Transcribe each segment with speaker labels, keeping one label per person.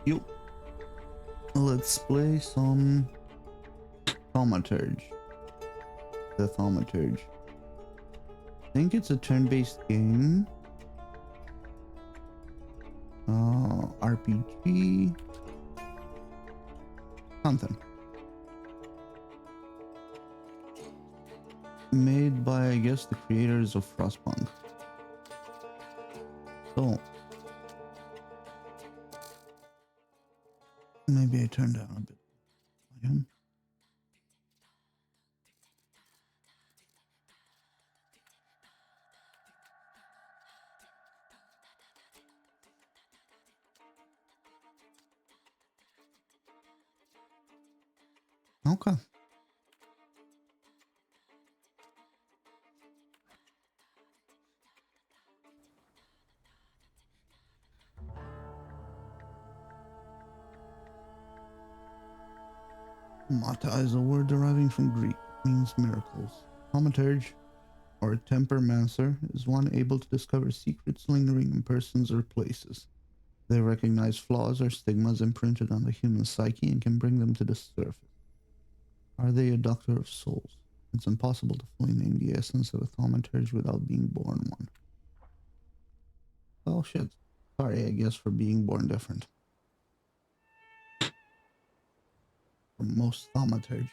Speaker 1: Yo, let's play some Thaumaturge. The Thaumaturge. I think it's a turn-based game. RPG. Something. Made by, I guess, the creators of Frostpunk. So, maybe I turned down a bit. Volume. Okay. Mata is a word deriving from Greek. It means miracles. Thaumaturge, or tempermancer, is one able to discover secrets lingering in persons or places. They recognize flaws or stigmas imprinted on the human psyche and can bring them to the surface. Are they a doctor of souls? It's impossible to fully name the essence of a thaumaturge without being born one. Oh shit. Sorry, I guess, for being born different. For most thaumaturge.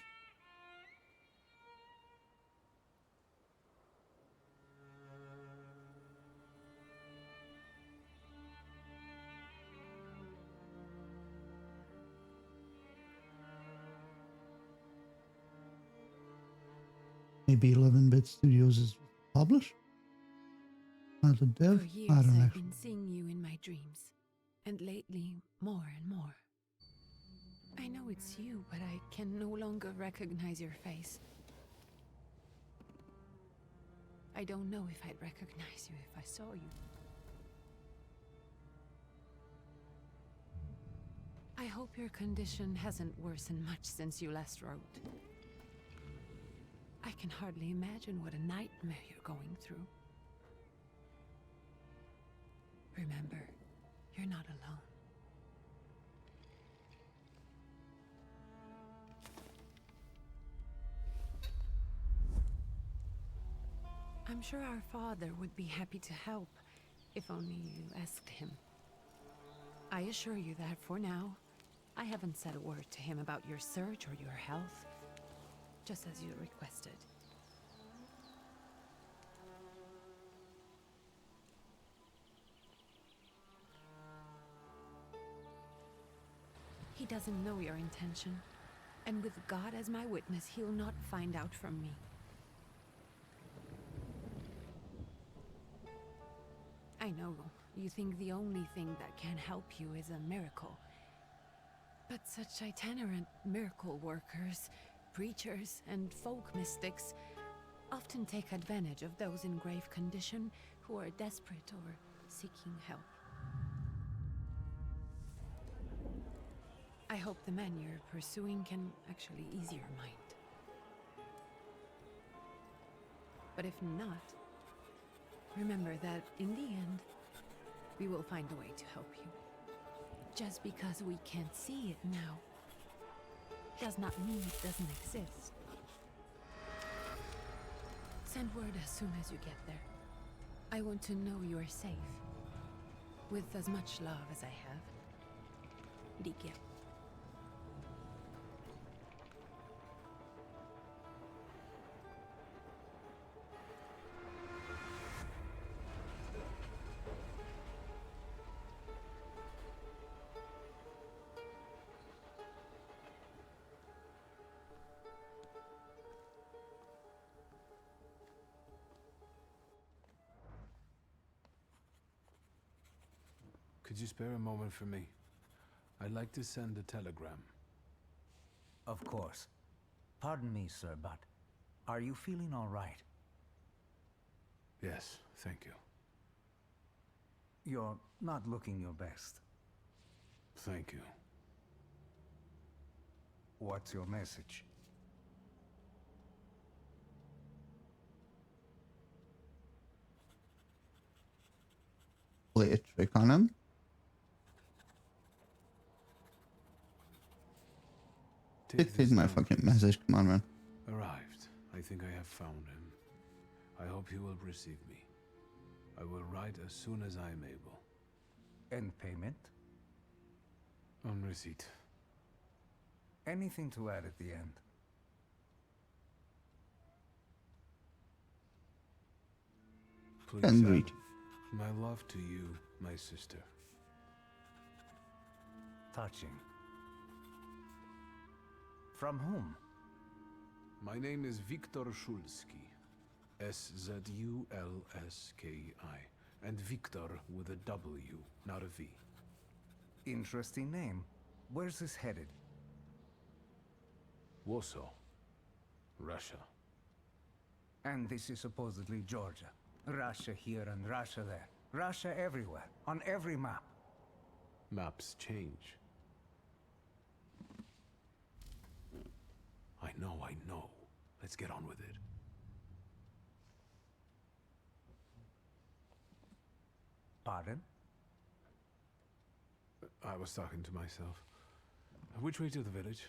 Speaker 1: Maybe 11-bit Studios is published? Not a dev?
Speaker 2: For
Speaker 1: I
Speaker 2: years,
Speaker 1: don't know.
Speaker 2: I've been seeing you in my dreams, and lately, more and more. I know it's you, but I can no longer recognize your face. I don't know if I'd recognize you if I saw you. I hope your condition hasn't worsened much since you last wrote. I can hardly imagine what a nightmare you're going through. Remember, you're not alone. I'm sure our father would be happy to help, if only you asked him. I assure you that for now, I haven't said a word to him about your search or your health, just as you requested. He doesn't know your intention, and with God as my witness, he'll not find out from me. I know, you think the only thing that can help you is a miracle. But such itinerant miracle workers, preachers, and folk mystics often take advantage of those in grave condition who are desperate or seeking help. I hope the man you're pursuing can actually ease your mind. But if not, remember that in the end, we will find a way to help you. Just because we can't see it now, does not mean it doesn't exist. Send word as soon as you get there. I want to know you are safe. With as much love as I have. Ligia.
Speaker 3: Could you spare a moment for me? I'd like to send a telegram.
Speaker 4: Of course. Pardon me, sir, but are you feeling all right?
Speaker 3: Yes, thank you.
Speaker 4: You're not looking your best.
Speaker 3: Thank you.
Speaker 4: What's your message?
Speaker 1: Play a trick on him.
Speaker 3: Take
Speaker 1: Dictate
Speaker 3: this
Speaker 1: my
Speaker 3: down,
Speaker 1: fucking
Speaker 3: please.
Speaker 1: message. Come on, man.
Speaker 3: Arrived. I think I have found him. I hope he will receive me. I will write as soon as I am able.
Speaker 4: And payment?
Speaker 3: On receipt.
Speaker 4: Anything to add at the end?
Speaker 3: Please
Speaker 1: And
Speaker 3: add
Speaker 1: read.
Speaker 3: my love to you, my sister.
Speaker 4: Touching. From whom?
Speaker 3: My name is Viktor Szulski. Szulski. And Viktor with a W, not a V.
Speaker 4: Interesting name. Where's this headed?
Speaker 3: Warsaw. Russia.
Speaker 4: And this is supposedly Georgia. Russia here and Russia there. Russia everywhere, on every map.
Speaker 3: Maps change. I know. Let's get on with it.
Speaker 4: Pardon?
Speaker 3: I was talking to myself. Which way to the village?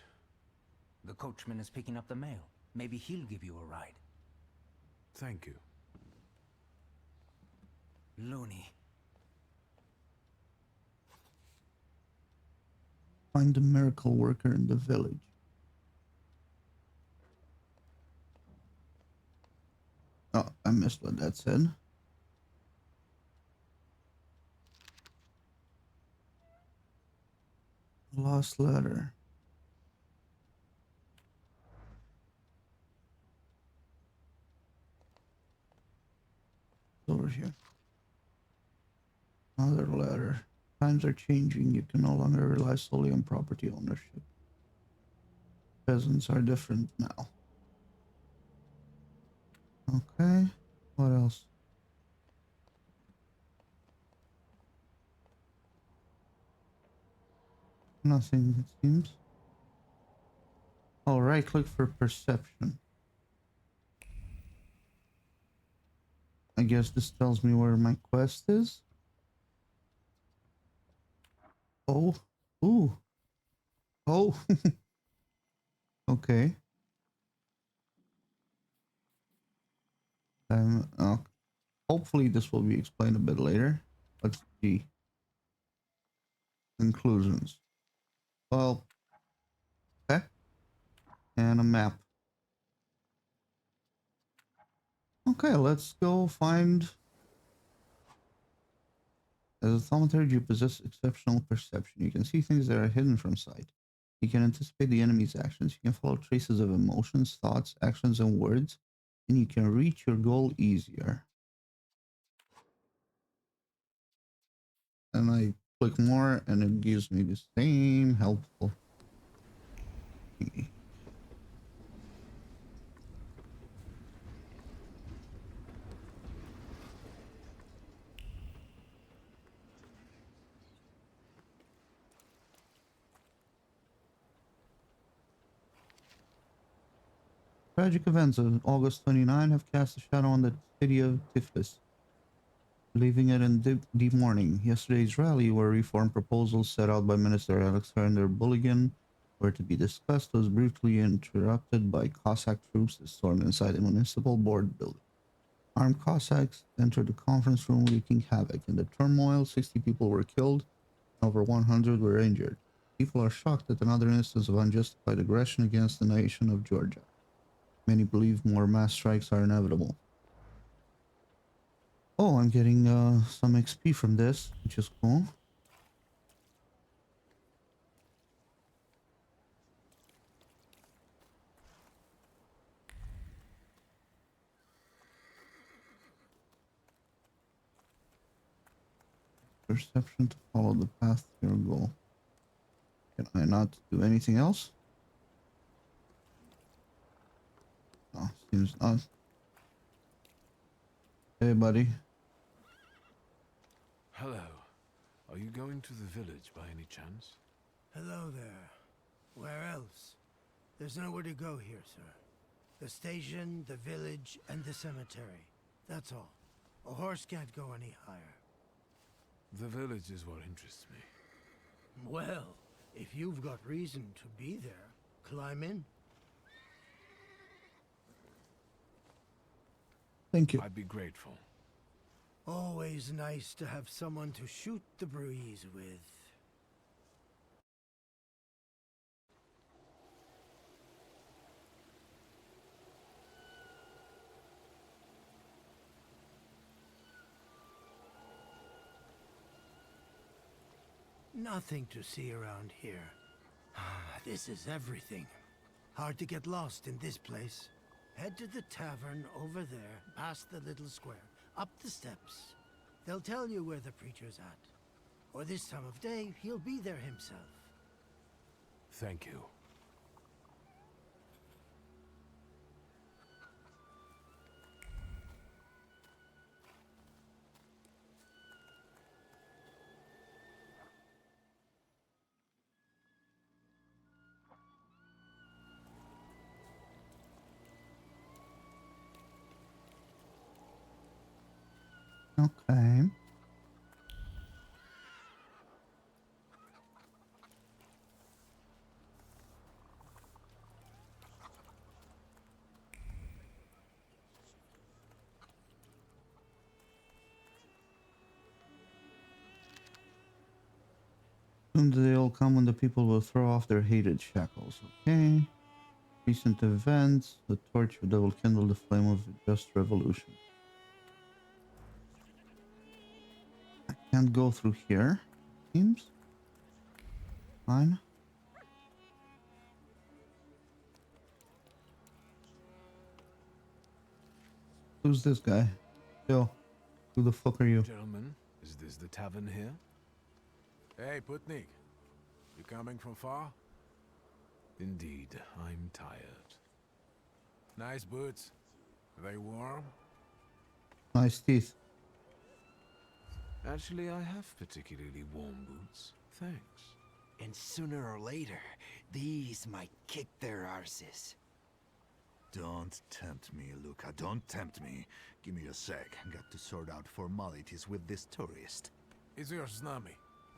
Speaker 4: The coachman is picking up the mail. Maybe he'll give you a ride.
Speaker 3: Thank you.
Speaker 4: Loony.
Speaker 1: Find the miracle worker in the village. Oh, I missed what that said. Lost letter. Over here. Another letter. Times are changing. You can no longer rely solely on property ownership. Peasants are different now. Okay. What else? Nothing, it seems. I'll right click for perception. I guess this tells me where my quest is. Oh. Ooh. Oh. Okay. Hopefully this will be explained a bit later. Let's see. Conclusions. Well, okay. And a map. Okay, let's go find... As a thaumaturge, you possess exceptional perception. You can see things that are hidden from sight. You can anticipate the enemy's actions. You can follow traces of emotions, thoughts, actions, and words. And you can reach your goal easier. And I click more, and it gives me the same helpful thingy. Tragic events of August 29 have cast a shadow on the city of Tiflis, leaving it in deep mourning. Yesterday's rally, where reform proposals set out by Minister Alexander Bulligan were to be discussed, was brutally interrupted by Cossack troops that stormed inside the municipal board building. Armed Cossacks entered the conference room, wreaking havoc. In the turmoil, 60 people were killed, and over 100 were injured. People are shocked at another instance of unjustified aggression against the nation of Georgia. Many believe more mass strikes are inevitable. Oh, I'm getting some XP from this, which is cool. Perception to follow the path to your goal. Can I not do anything else? No, seems not. Hey, buddy.
Speaker 3: Hello. Are you going to the village by any chance?
Speaker 5: Hello there. Where else? There's nowhere to go here, sir. The station, the village, and the cemetery. That's all. A horse can't go any higher.
Speaker 3: The village is what interests me.
Speaker 5: Well, if you've got reason to be there. climb in?
Speaker 1: Thank you.
Speaker 3: I'd be grateful.
Speaker 5: Always nice to have someone to shoot the breeze with. Nothing to see around here. This is everything. Hard to get lost in this place. Head to the tavern over there, past the little square, up the steps. They'll tell you where the preacher's at. Or this time of day, he'll be there himself.
Speaker 3: Thank you.
Speaker 1: Okay. Soon they all come when the people will throw off their hated shackles. Okay. Recent events. The torch that will kindle the flame of a just revolution. I can't go through here. Seems. Fine. Who's this guy? Yo, who the fuck are you?
Speaker 3: Gentlemen, is this the tavern here?
Speaker 6: Hey, Putnik. You coming from far?
Speaker 3: Indeed, I'm tired.
Speaker 6: Nice boots. Are they warm?
Speaker 1: Nice teeth.
Speaker 3: Actually, I have particularly warm boots. Thanks.
Speaker 7: And sooner or later, these might kick their arses.
Speaker 8: Don't tempt me, Luca. Don't tempt me. Give me a sec. Got to sort out formalities with this tourist.
Speaker 6: It's your snummy.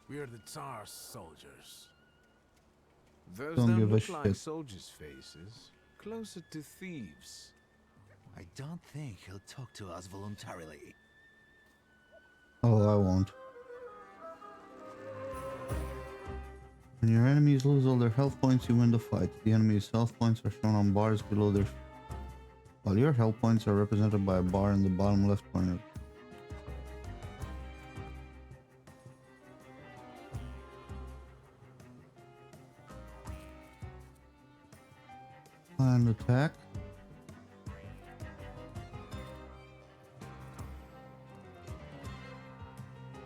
Speaker 6: We're the Tsar's soldiers.
Speaker 3: Those
Speaker 1: Don't
Speaker 3: don't
Speaker 1: give a
Speaker 3: look like
Speaker 1: shit.
Speaker 3: soldiers' faces. Closer to thieves.
Speaker 8: I don't think he'll talk to us voluntarily.
Speaker 1: Oh, I won't. When your enemies lose all their health points, you win the fight. The enemy's health points are shown on bars below their... while your health points are represented by a bar in the bottom left corner. And attack.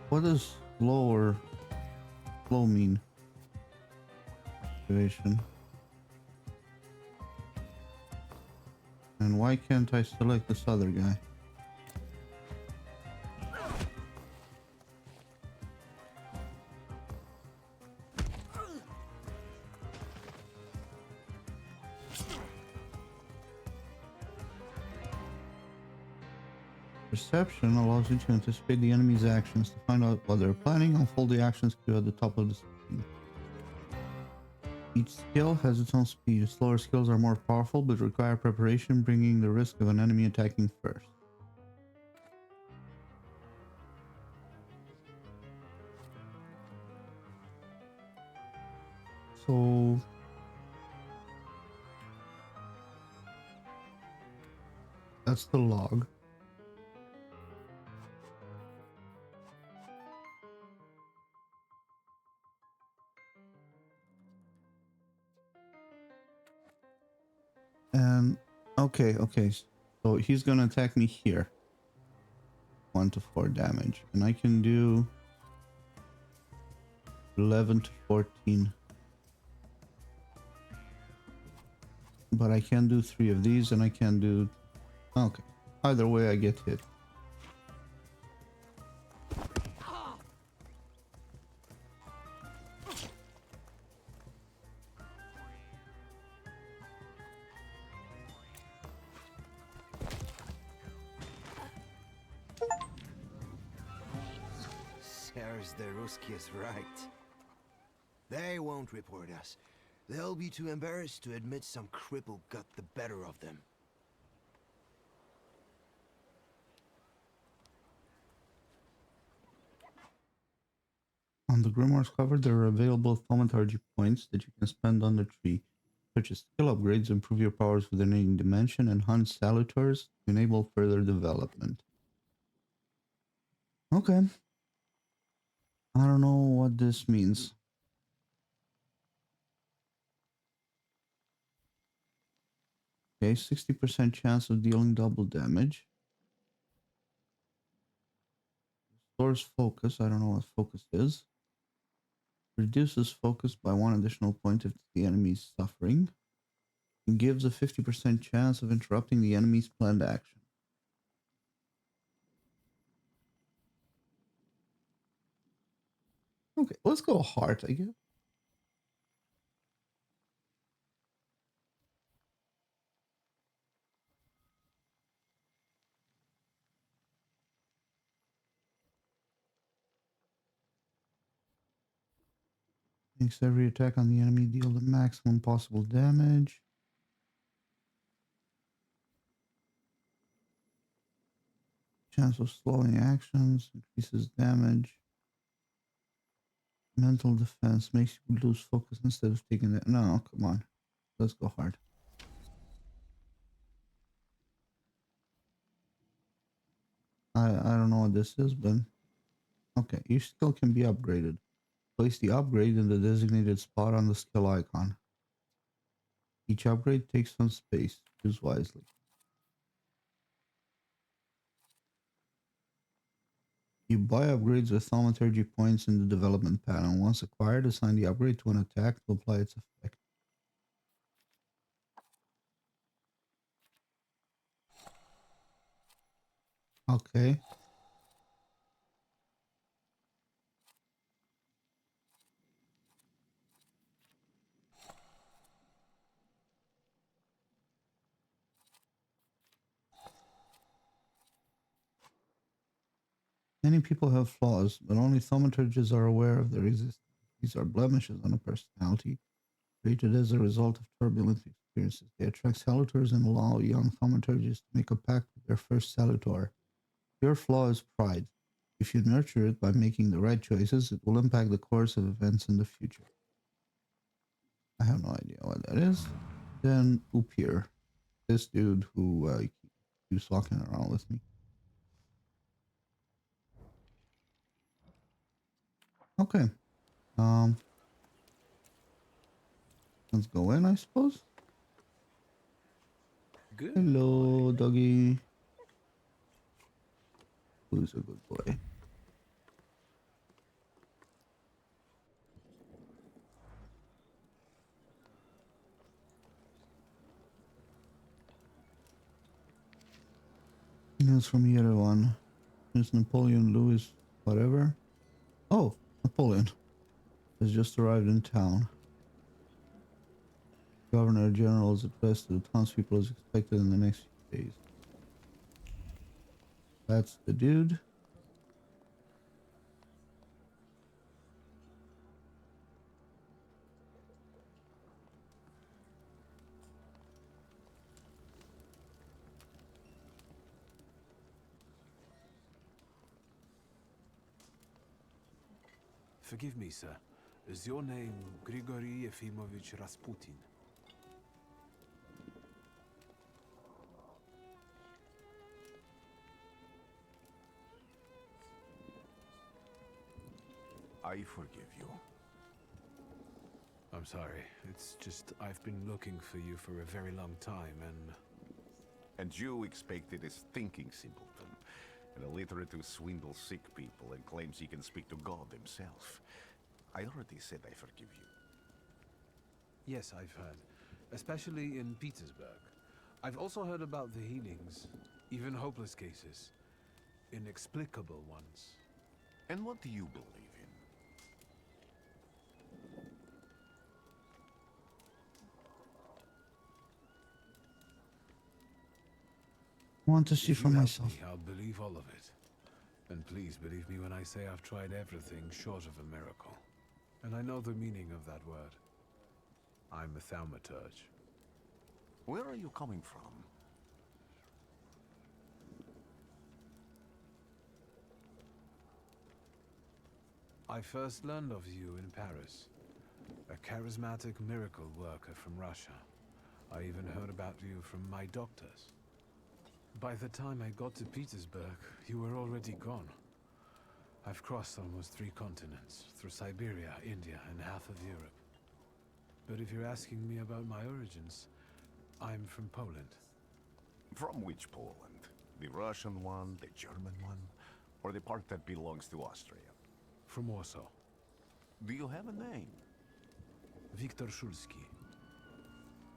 Speaker 1: What does slow mean? Activation. And why can't I select this other guy? Perception allows you to anticipate the enemy's actions to find out what they're planning. Unfold the actions queue at the top of the screen. Each skill has its own speed. Slower skills are more powerful but require preparation, bringing the risk of an enemy attacking first. So... that's the log. And okay, so he's gonna attack me here. 1 to 4 damage, and I can do 11 to 14. But I can do 3 of these, and I can do... okay, either way I get hit.
Speaker 7: Serge the Ruski is right. They won't report us. They'll be too embarrassed to admit some cripple got the better of them.
Speaker 1: On the Grimoire's cover, there are available Thaumaturge points that you can spend on the tree, such as skill upgrades, improve your powers within any dimension, and hunt salutars to enable further development. Okay. I don't know what this means. Okay, 60% chance of dealing double damage. Restores focus. I don't know what focus is. Reduces focus by 1 additional point if the enemy is suffering. And gives a 50% chance of interrupting the enemy's planned action. Okay, let's go heart, I guess. Makes every attack on the enemy deal the maximum possible damage. Chance of slowing actions, increases damage. Mental defense makes you lose focus instead of taking it. No, come on. Let's go hard. I don't know what this is, but okay. Your skill can be upgraded. Place the upgrade in the designated spot on the skill icon. Each upgrade takes some space. Choose wisely. You buy upgrades with Thaumaturge points in the development panel. Once acquired, assign the upgrade to an attack to apply its effect. Okay. Many people have flaws, but only thaumaturges are aware of their existence. These are blemishes on a personality created as a result of turbulent experiences. They attract salutors and allow young thaumaturges to make a pact with their first salutor. Your flaw is pride. If you nurture it by making the right choices, it will impact the course of events in the future. I have no idea what that is. Then Upir, this dude who keeps walking around with me. Okay. Um, let's go in, I suppose.
Speaker 3: Good
Speaker 1: Hello,
Speaker 3: boy.
Speaker 1: doggy. Who's a good boy? News from the other one. It's Napoleon Louis, whatever. Oh, Napoleon has just arrived in town. Governor General's address to the townspeople is expected in the next few days. That's the dude.
Speaker 3: Forgive me, sir. Is your name Grigory Efimovich Rasputin?
Speaker 6: I forgive you.
Speaker 3: I'm sorry. It's just I've been looking for you for a very long time, and...
Speaker 6: And you expected a thinking simpleton, an illiterate who swindles sick people and claims he can speak to God himself. I already said I forgive you.
Speaker 3: Yes, I've heard. Especially in Petersburg. I've also heard about the healings, even hopeless cases. Inexplicable ones.
Speaker 6: And what do you believe in?
Speaker 1: I want to see
Speaker 3: If
Speaker 1: for
Speaker 3: you help
Speaker 1: myself.
Speaker 3: me, I'll believe all of it. And please believe me when I say I've tried everything short of a miracle. And I know the meaning of that word. I'm a Thaumaturge.
Speaker 6: Where are you coming from?
Speaker 3: I first learned of you in Paris. A charismatic miracle worker from Russia. I even heard about you from my doctors. By the time I got to Petersburg, you were already gone. I've crossed almost 3 continents, through Siberia, India, and half of Europe. But if you're asking me about my origins, I'm from Poland.
Speaker 6: From which Poland? The Russian one, the German one, or the part that belongs to Austria?
Speaker 3: From Warsaw.
Speaker 6: Do you have a name?
Speaker 3: Viktor Szulski.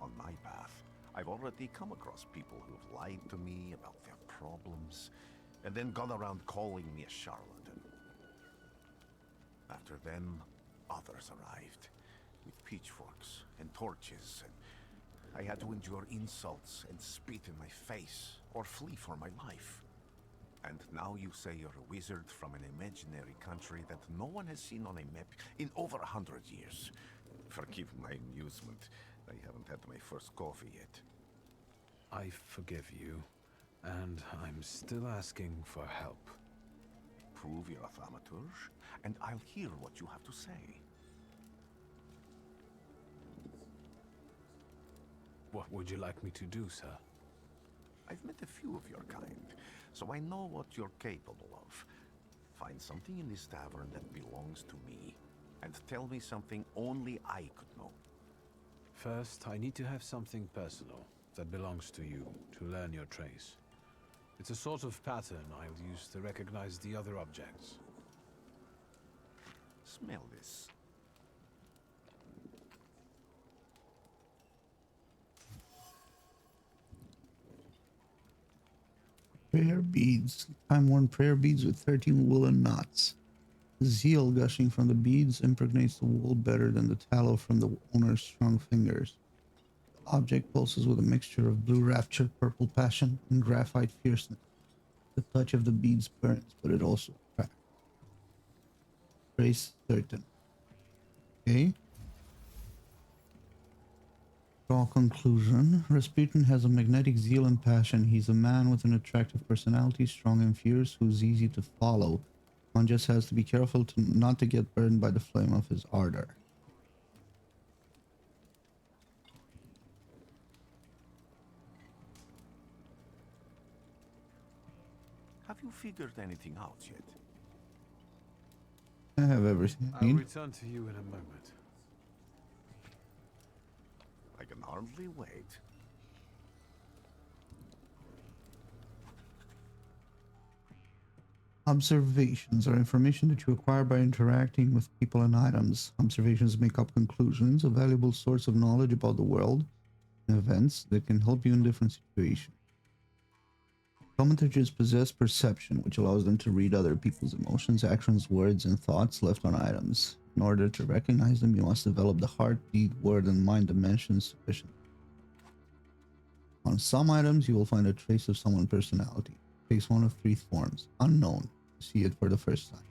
Speaker 6: On my path, I've already come across people who've lied to me about their problems, and then gone around calling me a charlatan. After them, others arrived, with pitchforks and torches, and I had to endure insults and spit in my face, or flee for my life. And now you say you're a wizard from an imaginary country that no one has seen on a map in over 100 years. Forgive my amusement. I haven't had my first coffee yet.
Speaker 3: I forgive you, and I'm still asking for help.
Speaker 6: Prove you're a Thaumaturge, and I'll hear what you have to say.
Speaker 3: What would you like me to do, sir?
Speaker 6: I've met a few of your kind, so I know what you're capable of. Find something in this tavern that belongs to me, and tell me something only I could know.
Speaker 3: First, I need to have something personal that belongs to you to learn your trace. It's a sort of pattern I'll use to recognize the other objects.
Speaker 6: Smell this.
Speaker 1: Prayer beads. Time-worn prayer beads with 13 woolen knots. Zeal gushing from the beads impregnates the wool better than the tallow from the owner's strong fingers. The object pulses with a mixture of blue rapture, purple passion, and graphite fierceness. The touch of the beads burns, but it also cracks. Trace certain. Okay. Draw conclusion. Rasputin has a magnetic zeal and passion. He's a man with an attractive personality, strong and fierce, who's easy to follow. One just has to be careful not to get burned by the flame of his ardor.
Speaker 6: Have you figured anything out yet?
Speaker 1: I have everything I
Speaker 3: I'll
Speaker 1: need.
Speaker 3: return to you in a moment.
Speaker 6: I can hardly wait.
Speaker 1: Observations are information that you acquire by interacting with people and items. Observations make up conclusions, a valuable source of knowledge about the world and events that can help you in different situations. Thaumaturges possess perception, which allows them to read other people's emotions, actions, words, and thoughts left on items. In order to recognize them, you must develop the heart, deed, word, and mind dimensions sufficiently. On some items, you will find a trace of someone's personality. It takes one of 3 forms. Unknown, you see it for the first time.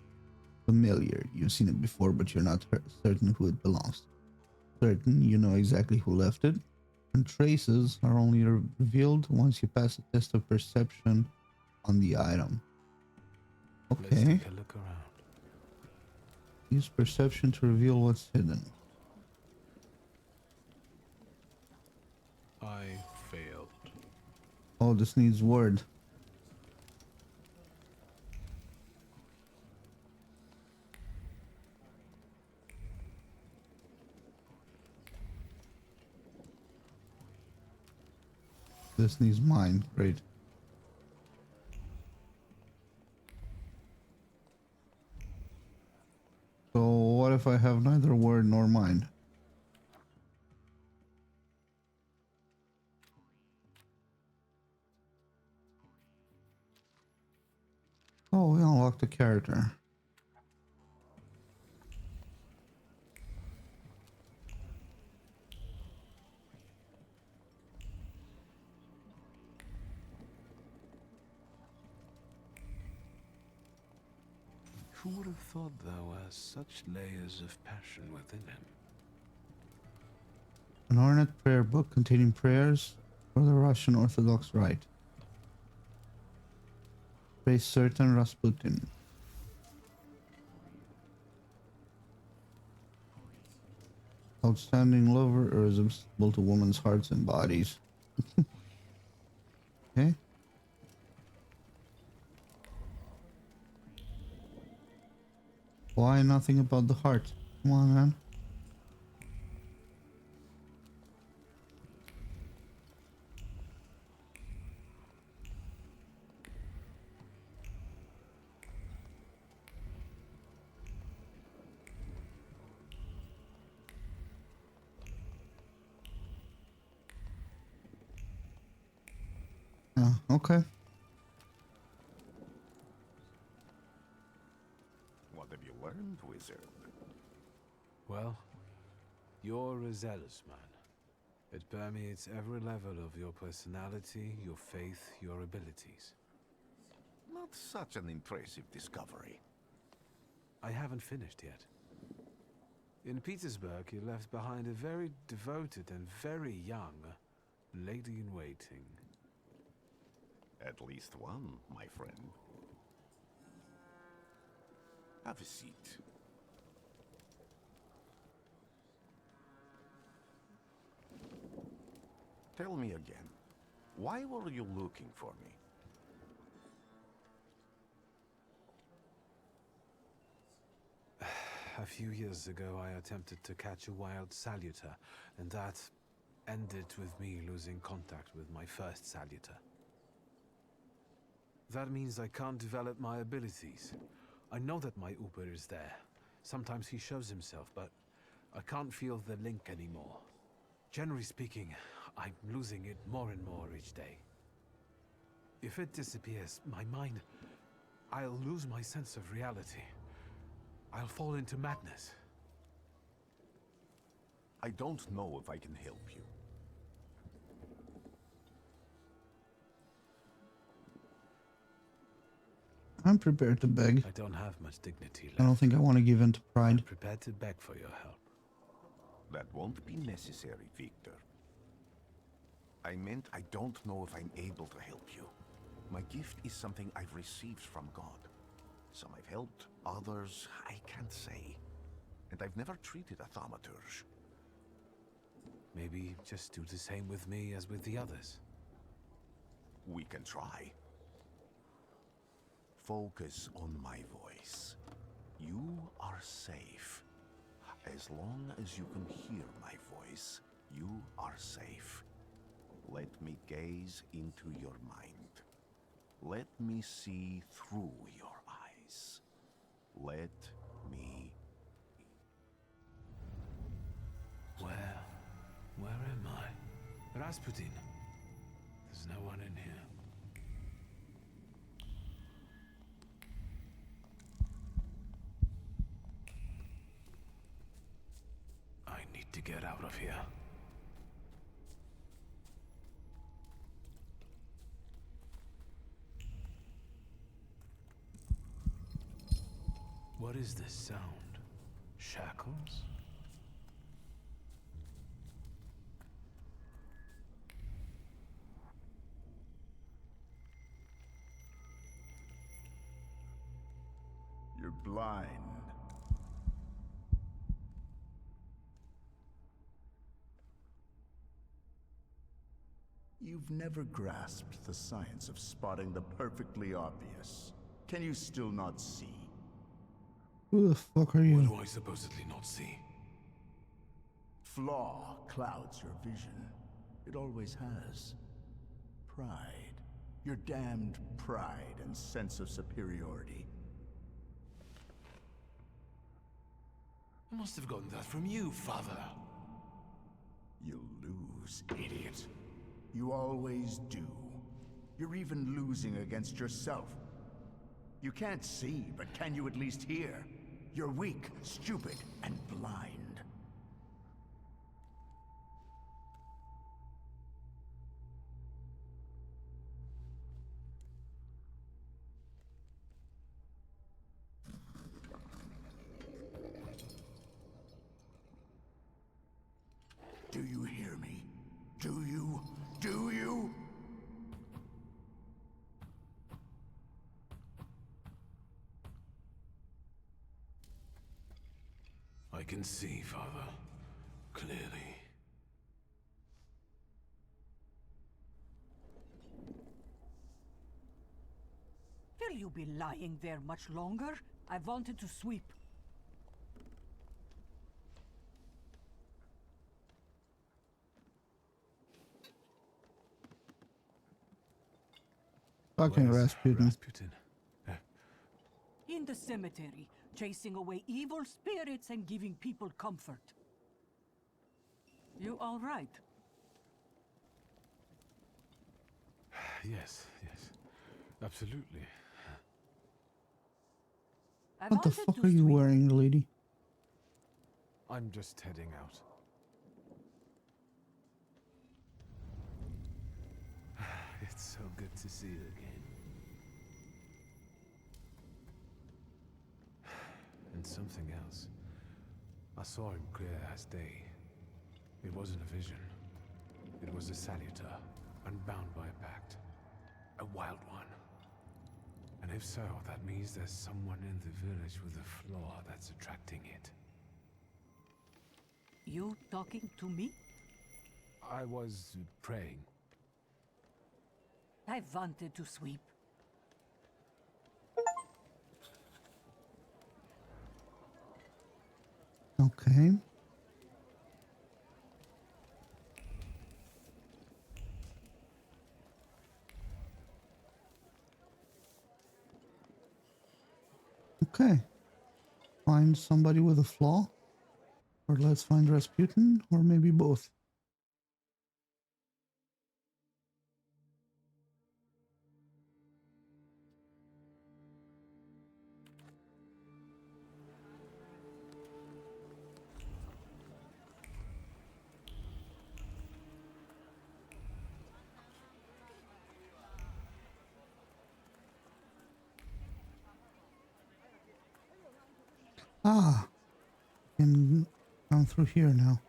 Speaker 1: Familiar, you've seen it before, but you're not certain who it belongs to. Certain, you know exactly who left it. And traces are only revealed once you pass a test of perception on the item.
Speaker 3: Let's
Speaker 1: Okay.
Speaker 3: take a look around.
Speaker 1: Use perception to reveal what's hidden.
Speaker 3: I failed.
Speaker 1: Oh, this needs word. This needs mind. Great. So what if I have neither word nor mind? Oh, we unlocked a character.
Speaker 3: Who would have thought there were such layers of passion within him?
Speaker 1: An ornate prayer book containing prayers for the Russian Orthodox Rite. Praise certain Rasputin. Outstanding lover, irresistible to women's hearts and bodies. Okay. Why nothing about the heart? Come on, man. Okay.
Speaker 6: What have you learned, wizard?
Speaker 3: Well, you're a zealous man. It permeates every level of your personality, your faith, your abilities.
Speaker 6: Not such an impressive discovery.
Speaker 3: I haven't finished yet. In Petersburg, you left behind a very devoted and very young lady-in-waiting.
Speaker 6: At least one, my friend. Have a seat. Tell me again, why were you looking for me?
Speaker 3: A few years ago, I attempted to catch a wild saluter, and that ended with me losing contact with my first saluter. That means I can't develop my abilities. I know that my Uber is there. Sometimes he shows himself, but I can't feel the link anymore. Generally speaking, I'm losing it more and more each day. If it disappears, my mind... I'll lose my sense of reality. I'll fall into madness.
Speaker 6: I don't know if I can help you.
Speaker 1: I'm prepared to beg.
Speaker 3: I don't have much dignity left.
Speaker 1: I don't think I want to give in to
Speaker 3: I'm
Speaker 1: pride.
Speaker 3: prepared to beg for your help.
Speaker 6: That won't be necessary, Victor. I meant I don't know if I'm able to help you. My gift is something I've received from God. Some I've helped, others I can't say. And I've never treated a thaumaturge.
Speaker 3: Maybe just do the same with me as with the others.
Speaker 6: We can try. Focus on my voice. You are safe. As long as you can hear my voice, you are safe. Let me gaze into your mind. Let me see through your eyes. Let me...
Speaker 3: Where am I? Rasputin. There's no one in here. I need to get out of here. What is this sound? Shackles?
Speaker 8: You're blind. You've never grasped the science of spotting the perfectly obvious. Can you still not see?
Speaker 1: Who the fuck are
Speaker 3: What
Speaker 1: you?
Speaker 3: do I supposedly not see?
Speaker 8: Flaw clouds your vision. It always has. Pride. Your damned pride and sense of superiority.
Speaker 3: I must have gotten that from you, Father.
Speaker 8: You'll lose, idiot. You always do. You're even losing against yourself. You can't see, but can you at least hear? You're weak, stupid, and blind. Do you hear
Speaker 3: I can see, Father. Clearly.
Speaker 9: Will you be lying there much longer? I wanted to sweep.
Speaker 1: Fucking
Speaker 3: Where's
Speaker 1: Rasputin.
Speaker 3: Rasputin?
Speaker 9: In the cemetery, chasing away evil spirits and giving people comfort. You all right?
Speaker 3: Yes, absolutely.
Speaker 9: I
Speaker 1: What the
Speaker 9: wanted
Speaker 1: fuck
Speaker 9: to
Speaker 1: are you
Speaker 9: sweep.
Speaker 1: wearing, lady?
Speaker 3: I'm just heading out. It's so good to see you again. And something else. I saw him clear as day. It wasn't a vision. It was a saluter, unbound by a pact. A wild one. And if so, that means there's someone in the village with a flaw that's attracting it.
Speaker 9: You talking to me?
Speaker 3: I was praying.
Speaker 9: I wanted to sweep.
Speaker 1: Okay. Okay. Find somebody with a flaw? Or let's find Rasputin? Or maybe both. Ah, can come through here now.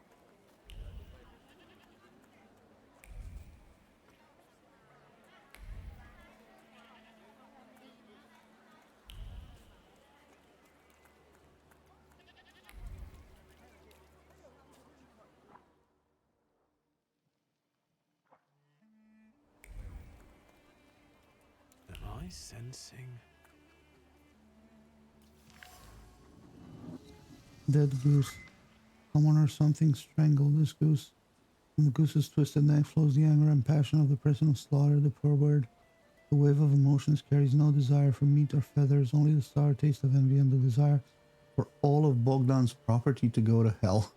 Speaker 3: Am I sensing?
Speaker 1: Dead goose. Someone or something strangled this goose. From the goose's twisted neck flows the anger and passion of the person who slaughtered the poor bird. The wave of emotions carries no desire for meat or feathers, only the sour taste of envy and the desire for all of Bogdan's property to go to hell.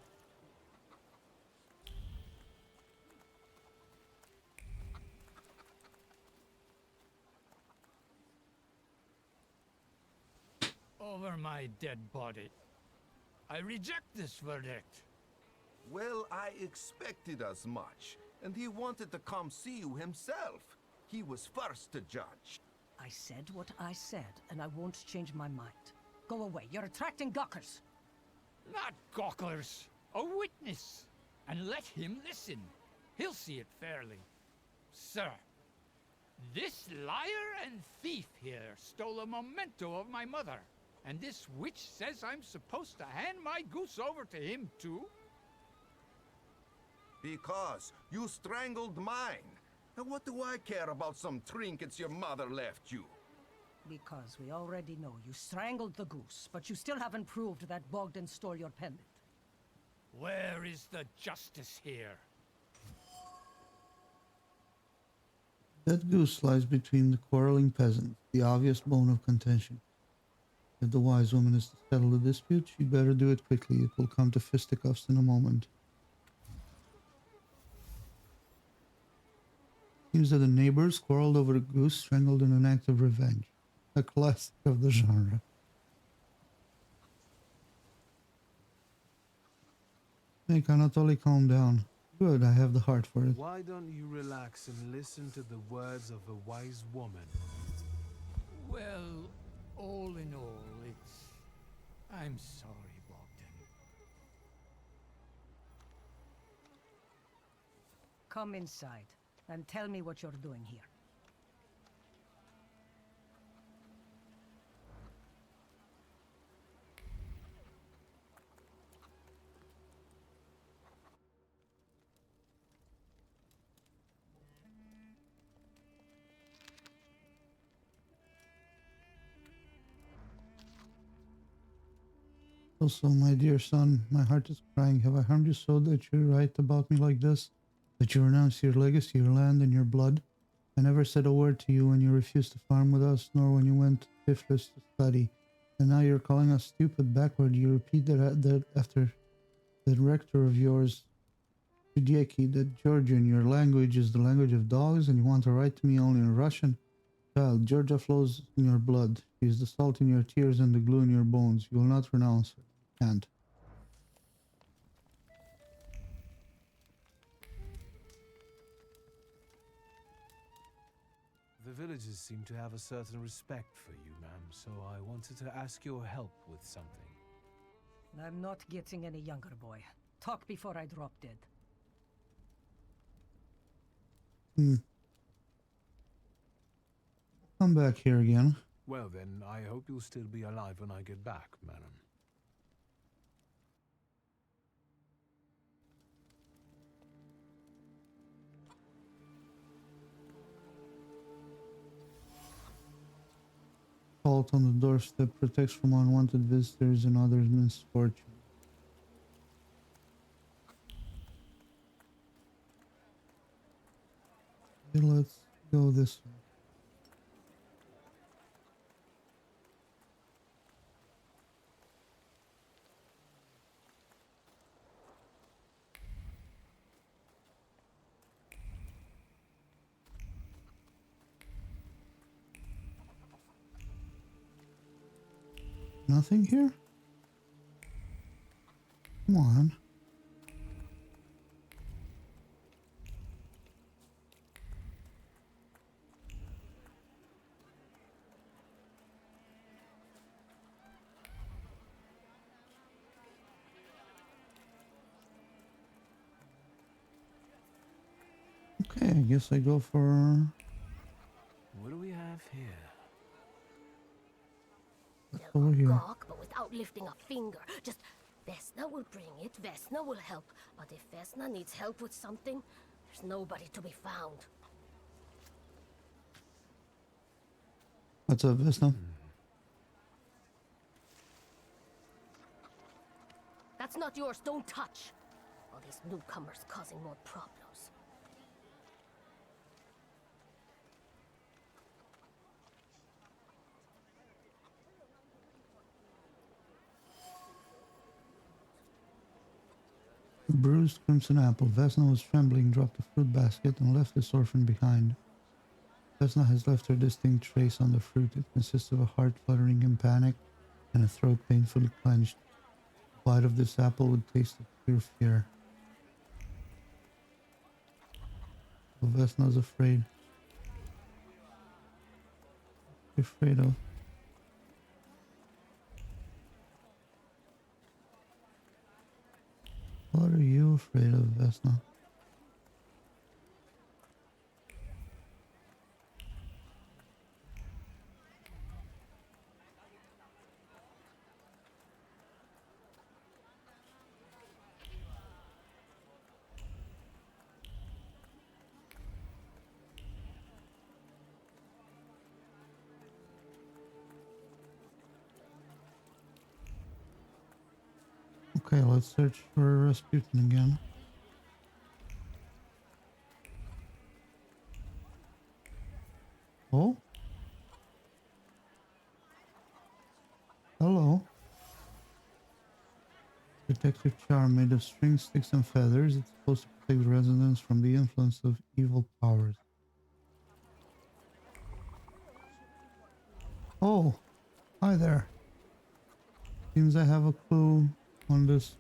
Speaker 10: Over my dead body. I reject this verdict.
Speaker 6: Well, I expected as much. And he wanted to come see you himself. He was first to judge.
Speaker 9: I said what I said, and I won't change my mind. Go away. You're attracting gawkers.
Speaker 10: Not gawkers. A witness. And let him listen. He'll see it fairly. Sir, this liar and thief here stole a memento of my mother. And this witch says I'm supposed to hand my goose over to him too?
Speaker 6: Because you strangled mine. And what do I care about some trinkets your mother left you?
Speaker 9: Because we already know you strangled the goose, but you still haven't proved that Bogdan stole your pendant.
Speaker 10: Where is the justice here?
Speaker 1: That goose lies between the quarreling peasants, the obvious bone of contention. If the wise woman is to settle the dispute, she'd better do it quickly. It will come to fisticuffs in a moment. Seems that the neighbors quarreled over a goose strangled in an act of revenge. A classic of the genre. Make Anatoly calm down. Good, I have the heart for it.
Speaker 3: Why don't you relax and listen to the words of a wise woman?
Speaker 10: Well, all in all, it's... I'm sorry, Bogdan.
Speaker 9: Come inside, and tell me what you're doing here.
Speaker 1: Also, my dear son, my heart is crying. Have I harmed you so that you write about me like this? That you renounce your legacy, your land, and your blood? I never said a word to you when you refused to farm with us, nor when you went to Tiflis to study. And now you're calling us stupid, backward. You repeat that after that rector of yours, Shudieki, that Georgian, your language is the language of dogs, and you want to write to me only in Russian? Child, Georgia flows in your blood. She is the salt in your tears and the glue in your bones. You will not renounce her. Can't.
Speaker 3: The villagers seem to have a certain respect for you, ma'am, so I wanted to ask your help with something.
Speaker 9: I'm not getting any younger, boy. Talk before I drop dead.
Speaker 1: Come back here again.
Speaker 3: Well then, I hope you'll still be alive when I get back, madam.
Speaker 1: Salt on the doorstep protects from unwanted visitors and others' misfortune. Okay, let's go this way. Nothing here? Come on. Okay, I guess I go for...
Speaker 3: What do we have here?
Speaker 1: over here.
Speaker 11: Gawk, but without lifting a finger. Just, Vesna will bring it, Vesna will help. But if Vesna needs help with something, there's nobody to be found.
Speaker 1: What's up, Vesna?
Speaker 11: That's not yours, don't touch. All these newcomers causing more problems.
Speaker 1: A bruised crimson apple. Vesna was trembling, dropped the fruit basket, and left this orphan behind. Vesna has left her distinct trace on the fruit. It consists of a heart fluttering in panic and a throat painfully clenched. A bite of this apple would taste of pure fear. So Vesna's afraid. What's she afraid of? What are you afraid of, Vesna? Okay, let's search for Rasputin again. Oh? Hello. Protective charm made of string, sticks, and feathers. It's supposed to protect residents from the influence of evil powers. Oh, hi there. Seems I have a clue on this.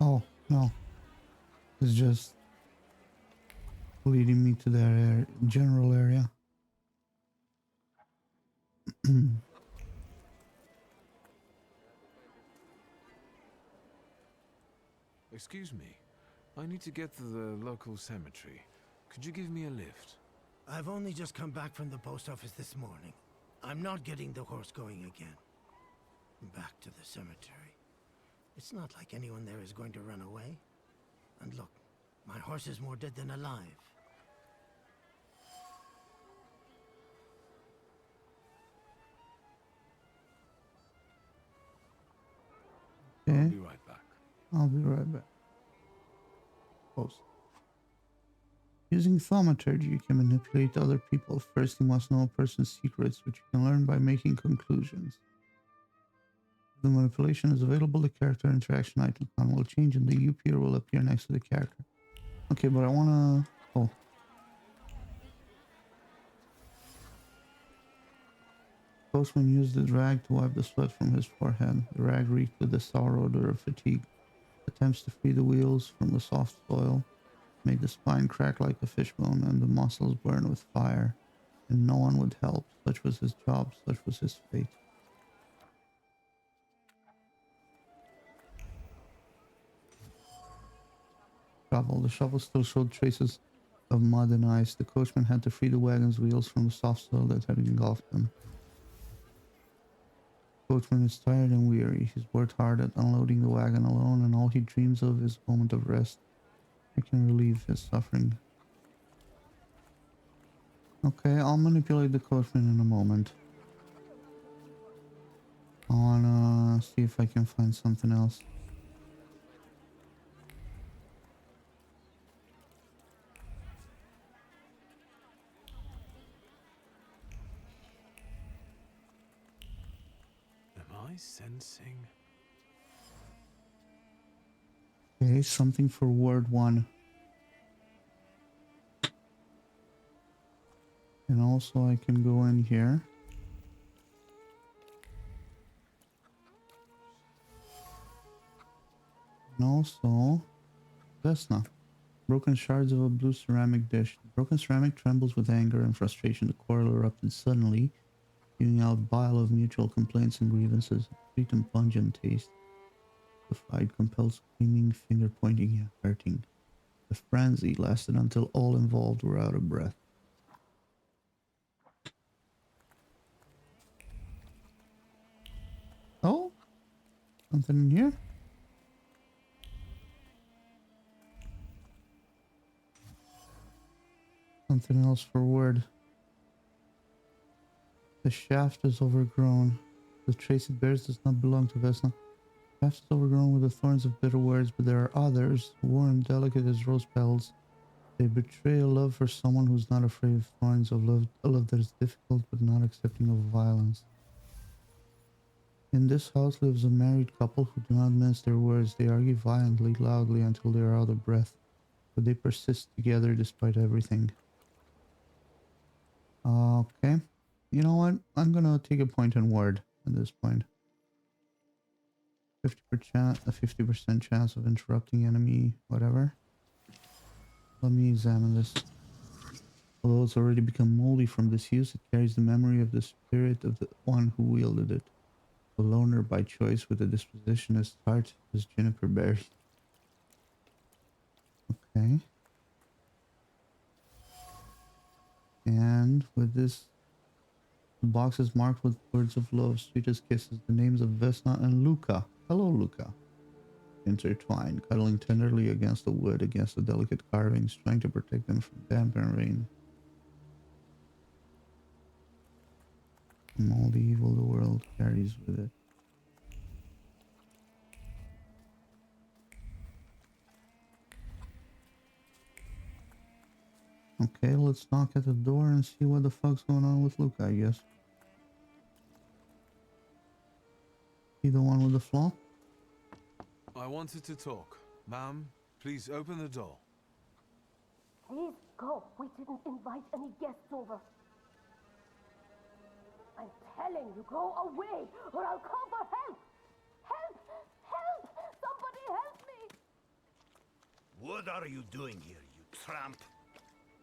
Speaker 1: Oh, no. It's just leading me to their general area.
Speaker 3: Excuse me. I need to get to the local cemetery. Could you give me a lift?
Speaker 5: I've only just come back from the post office this morning. I'm not getting the horse going again. Back to the cemetery. It's not like anyone there is going to run away. And look, my horse is more dead than alive.
Speaker 1: Okay.
Speaker 3: be right back.
Speaker 1: I'll be right back. Post. Using Thaumaturge, you can manipulate other people. First, you must know a person's secrets, which you can learn by making conclusions. If the manipulation is available, the character interaction icon will change and the UPR will appear next to the character. Okay, but I wanna... Oh. Postman used the rag to wipe the sweat from his forehead. The rag reeked with the sour odor of fatigue. Attempts to free the wheels from the soft soil made the spine crack like a fishbone and the muscles burn with fire. And no one would help. Such was his job, such was his fate. The shovel still showed traces of mud and ice. The coachman had to free the wagon's wheels from the soft soil that had engulfed them. The coachman is tired and weary. He's worked hard at unloading the wagon alone, and all he dreams of is a moment of rest. I can relieve his suffering. Okay, I'll manipulate the coachman in a moment. I wanna see if I can find something else.
Speaker 3: Am I sensing?
Speaker 1: Okay, something for word 1. And also I can go in here. And also, Vesna. Broken shards of a blue ceramic dish. The broken ceramic trembles with anger and frustration. The quarrel erupted suddenly, spewing out bile of mutual complaints and grievances. A sweet and pungent taste. The fight compelled screaming, finger pointing, and hurting. The frenzy lasted until all involved were out of breath. Oh? Something in here? Something else for word. The shaft is overgrown. The trace it bears does not belong to Vesna. The shaft is overgrown with the thorns of bitter words, but there are others, warm, delicate as rose petals. They betray a love for someone who's not afraid of thorns, a love that is difficult but not accepting of violence. In this house lives a married couple who do not mince their words. They argue violently, loudly, until they are out of breath, but they persist together despite everything. Okay. You know what? I'm gonna take a point in word at this point. 50% chance of interrupting enemy, whatever. Let me examine this. Although it's already become moldy from disuse, it carries the memory of the spirit of the one who wielded it. A loner by choice with a disposition as tart as juniper berry. Okay. And with this, the box is marked with words of love, sweet as kisses, the names of Vesna and Luca. Hello, Luca. Intertwined, cuddling tenderly against the wood, against the delicate carvings, trying to protect them from damp and rain. From all the evil the world carries with it. Okay, let's knock at the door and see what the fuck's going on with Luca, I guess. He the one with the flaw?
Speaker 3: I wanted to talk. Ma'am, please open the door.
Speaker 11: Please go. We didn't invite any guests over. I'm telling you, go away, or I'll call for help. Help! Help! Somebody help me!
Speaker 6: What are you doing here, you tramp?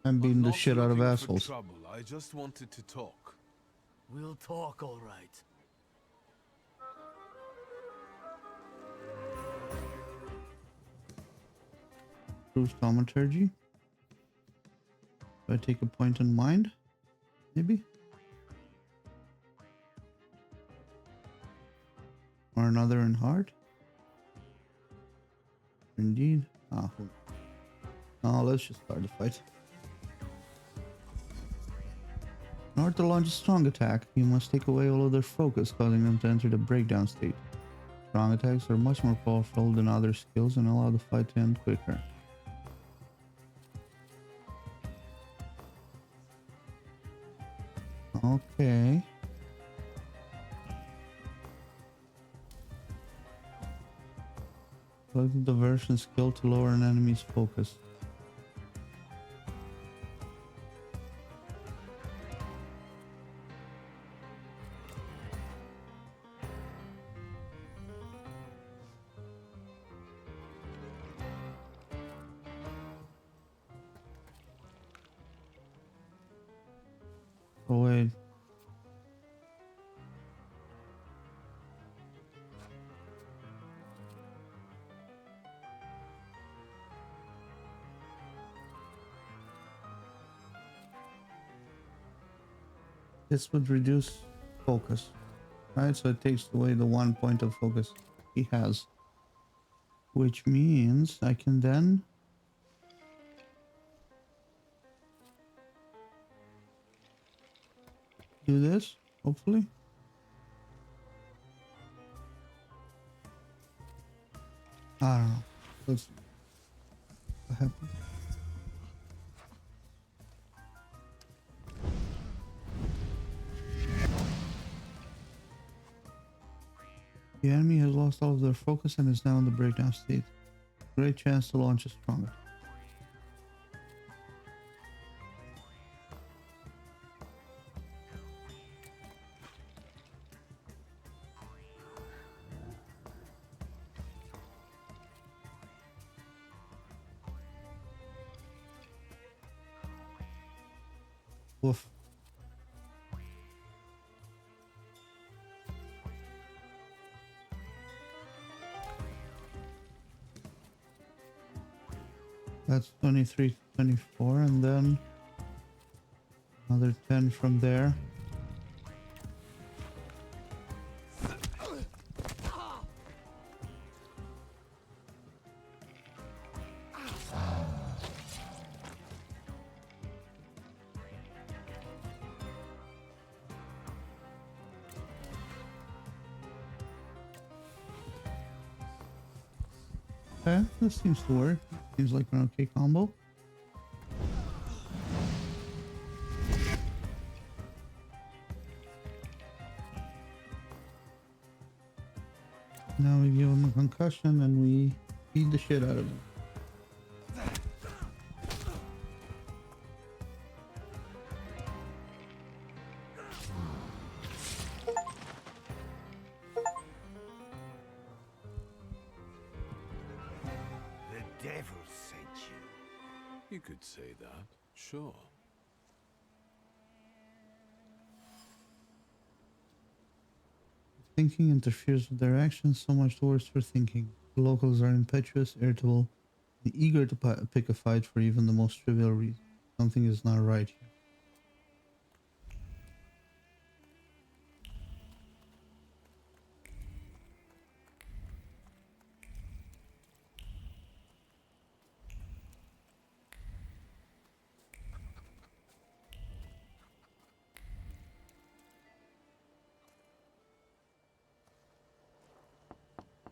Speaker 1: I'm beating the
Speaker 3: not
Speaker 1: shit out of
Speaker 3: looking for
Speaker 1: assholes.
Speaker 3: trouble. I just wanted to talk.
Speaker 5: We'll talk, all right.
Speaker 1: Proves Thaumaturge. Do I take a point in mind? Maybe? Or another in heart? Indeed. Ah, no, let's just start the fight. In order to launch a strong attack, you must take away all of their focus, causing them to enter the breakdown state. Strong attacks are much more powerful than other skills and allow the fight to end quicker. Okay. Select the diversion skill to lower an enemy's focus. Oh wait. This would reduce focus, right? So it takes away the 1 point of focus he has. Which means I can then do this, hopefully. I don't know. Let's see what happens. The enemy has lost all of their focus and is now in the breakdown state. Great chance to launch a stronger. Woof. That's 23, 24, and then another 10 from there. Okay, this seems to work. Seems like an okay combo. Now we give him a concussion and we beat the shit out of him.
Speaker 6: The devil sent you.
Speaker 3: You could say that, sure.
Speaker 1: Thinking interferes with their actions, so much the worse for thinking. The locals are impetuous, irritable, and eager to pick a fight for even the most trivial reason. Something is not right here.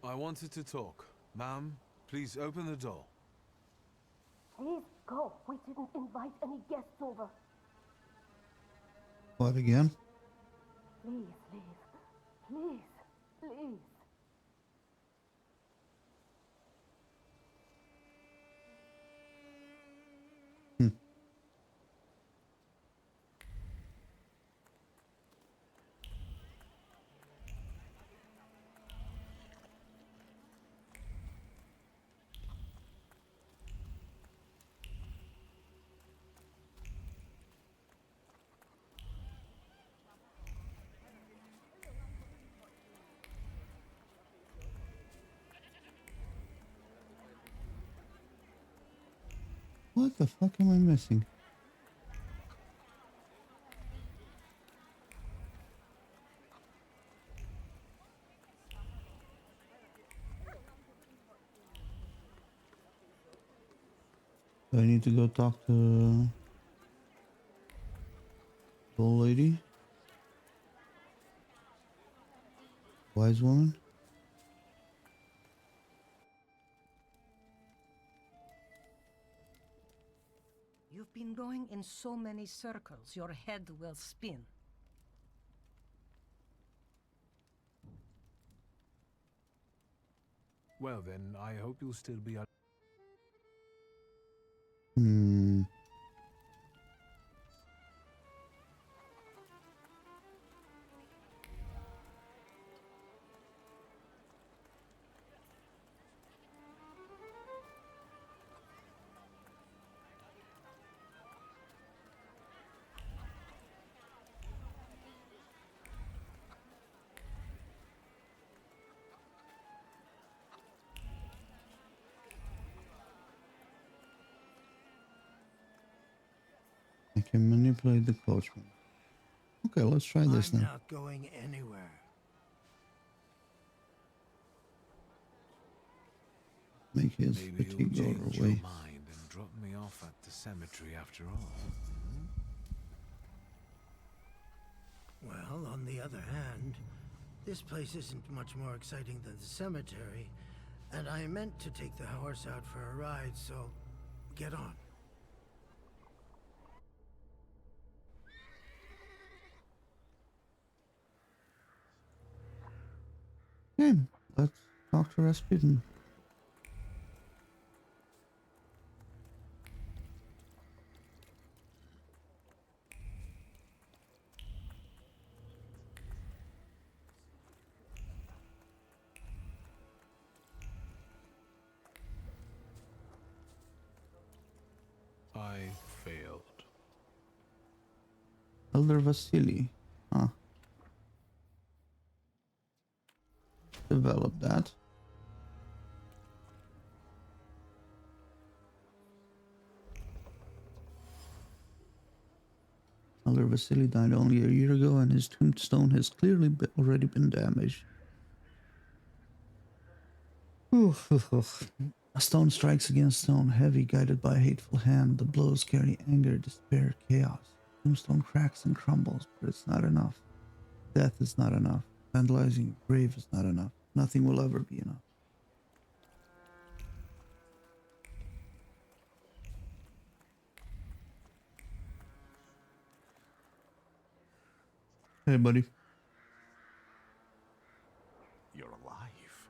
Speaker 3: I wanted to talk. Ma'am, please open the door.
Speaker 11: Please go. We didn't invite any guests over.
Speaker 1: What again?
Speaker 11: Please leave. Please. Please.
Speaker 1: Hmm. What the fuck am I missing? Do I need to go talk to the old lady? Wise woman?
Speaker 12: running in so many circles, your head will spin.
Speaker 3: Well then, I hope you'll still be...
Speaker 1: Hmm. I can manipulate the coachman. Okay, let's try this
Speaker 5: I'm
Speaker 1: then.
Speaker 5: not going anywhere.
Speaker 1: Make his
Speaker 3: Maybe you'll
Speaker 1: fatigue go
Speaker 3: change
Speaker 1: away.
Speaker 3: your mind and drop me off at the cemetery after all.
Speaker 5: Well, on the other hand, this place isn't much more exciting than the cemetery, and I meant to take the horse out for a ride, so get on.
Speaker 1: Okay, let's talk to Rasputin.
Speaker 3: I failed.
Speaker 1: Elder Vasily. Huh. Develop that. Elder Vasily died only a year ago, and his tombstone has clearly already been damaged. A stone strikes against stone, heavy, guided by a hateful hand. The blows carry anger, despair, chaos. Tombstone cracks and crumbles, but it's not enough. Death is not enough. Vandalizing a grave is not enough. Nothing will ever be enough. Hey, buddy.
Speaker 6: You're alive.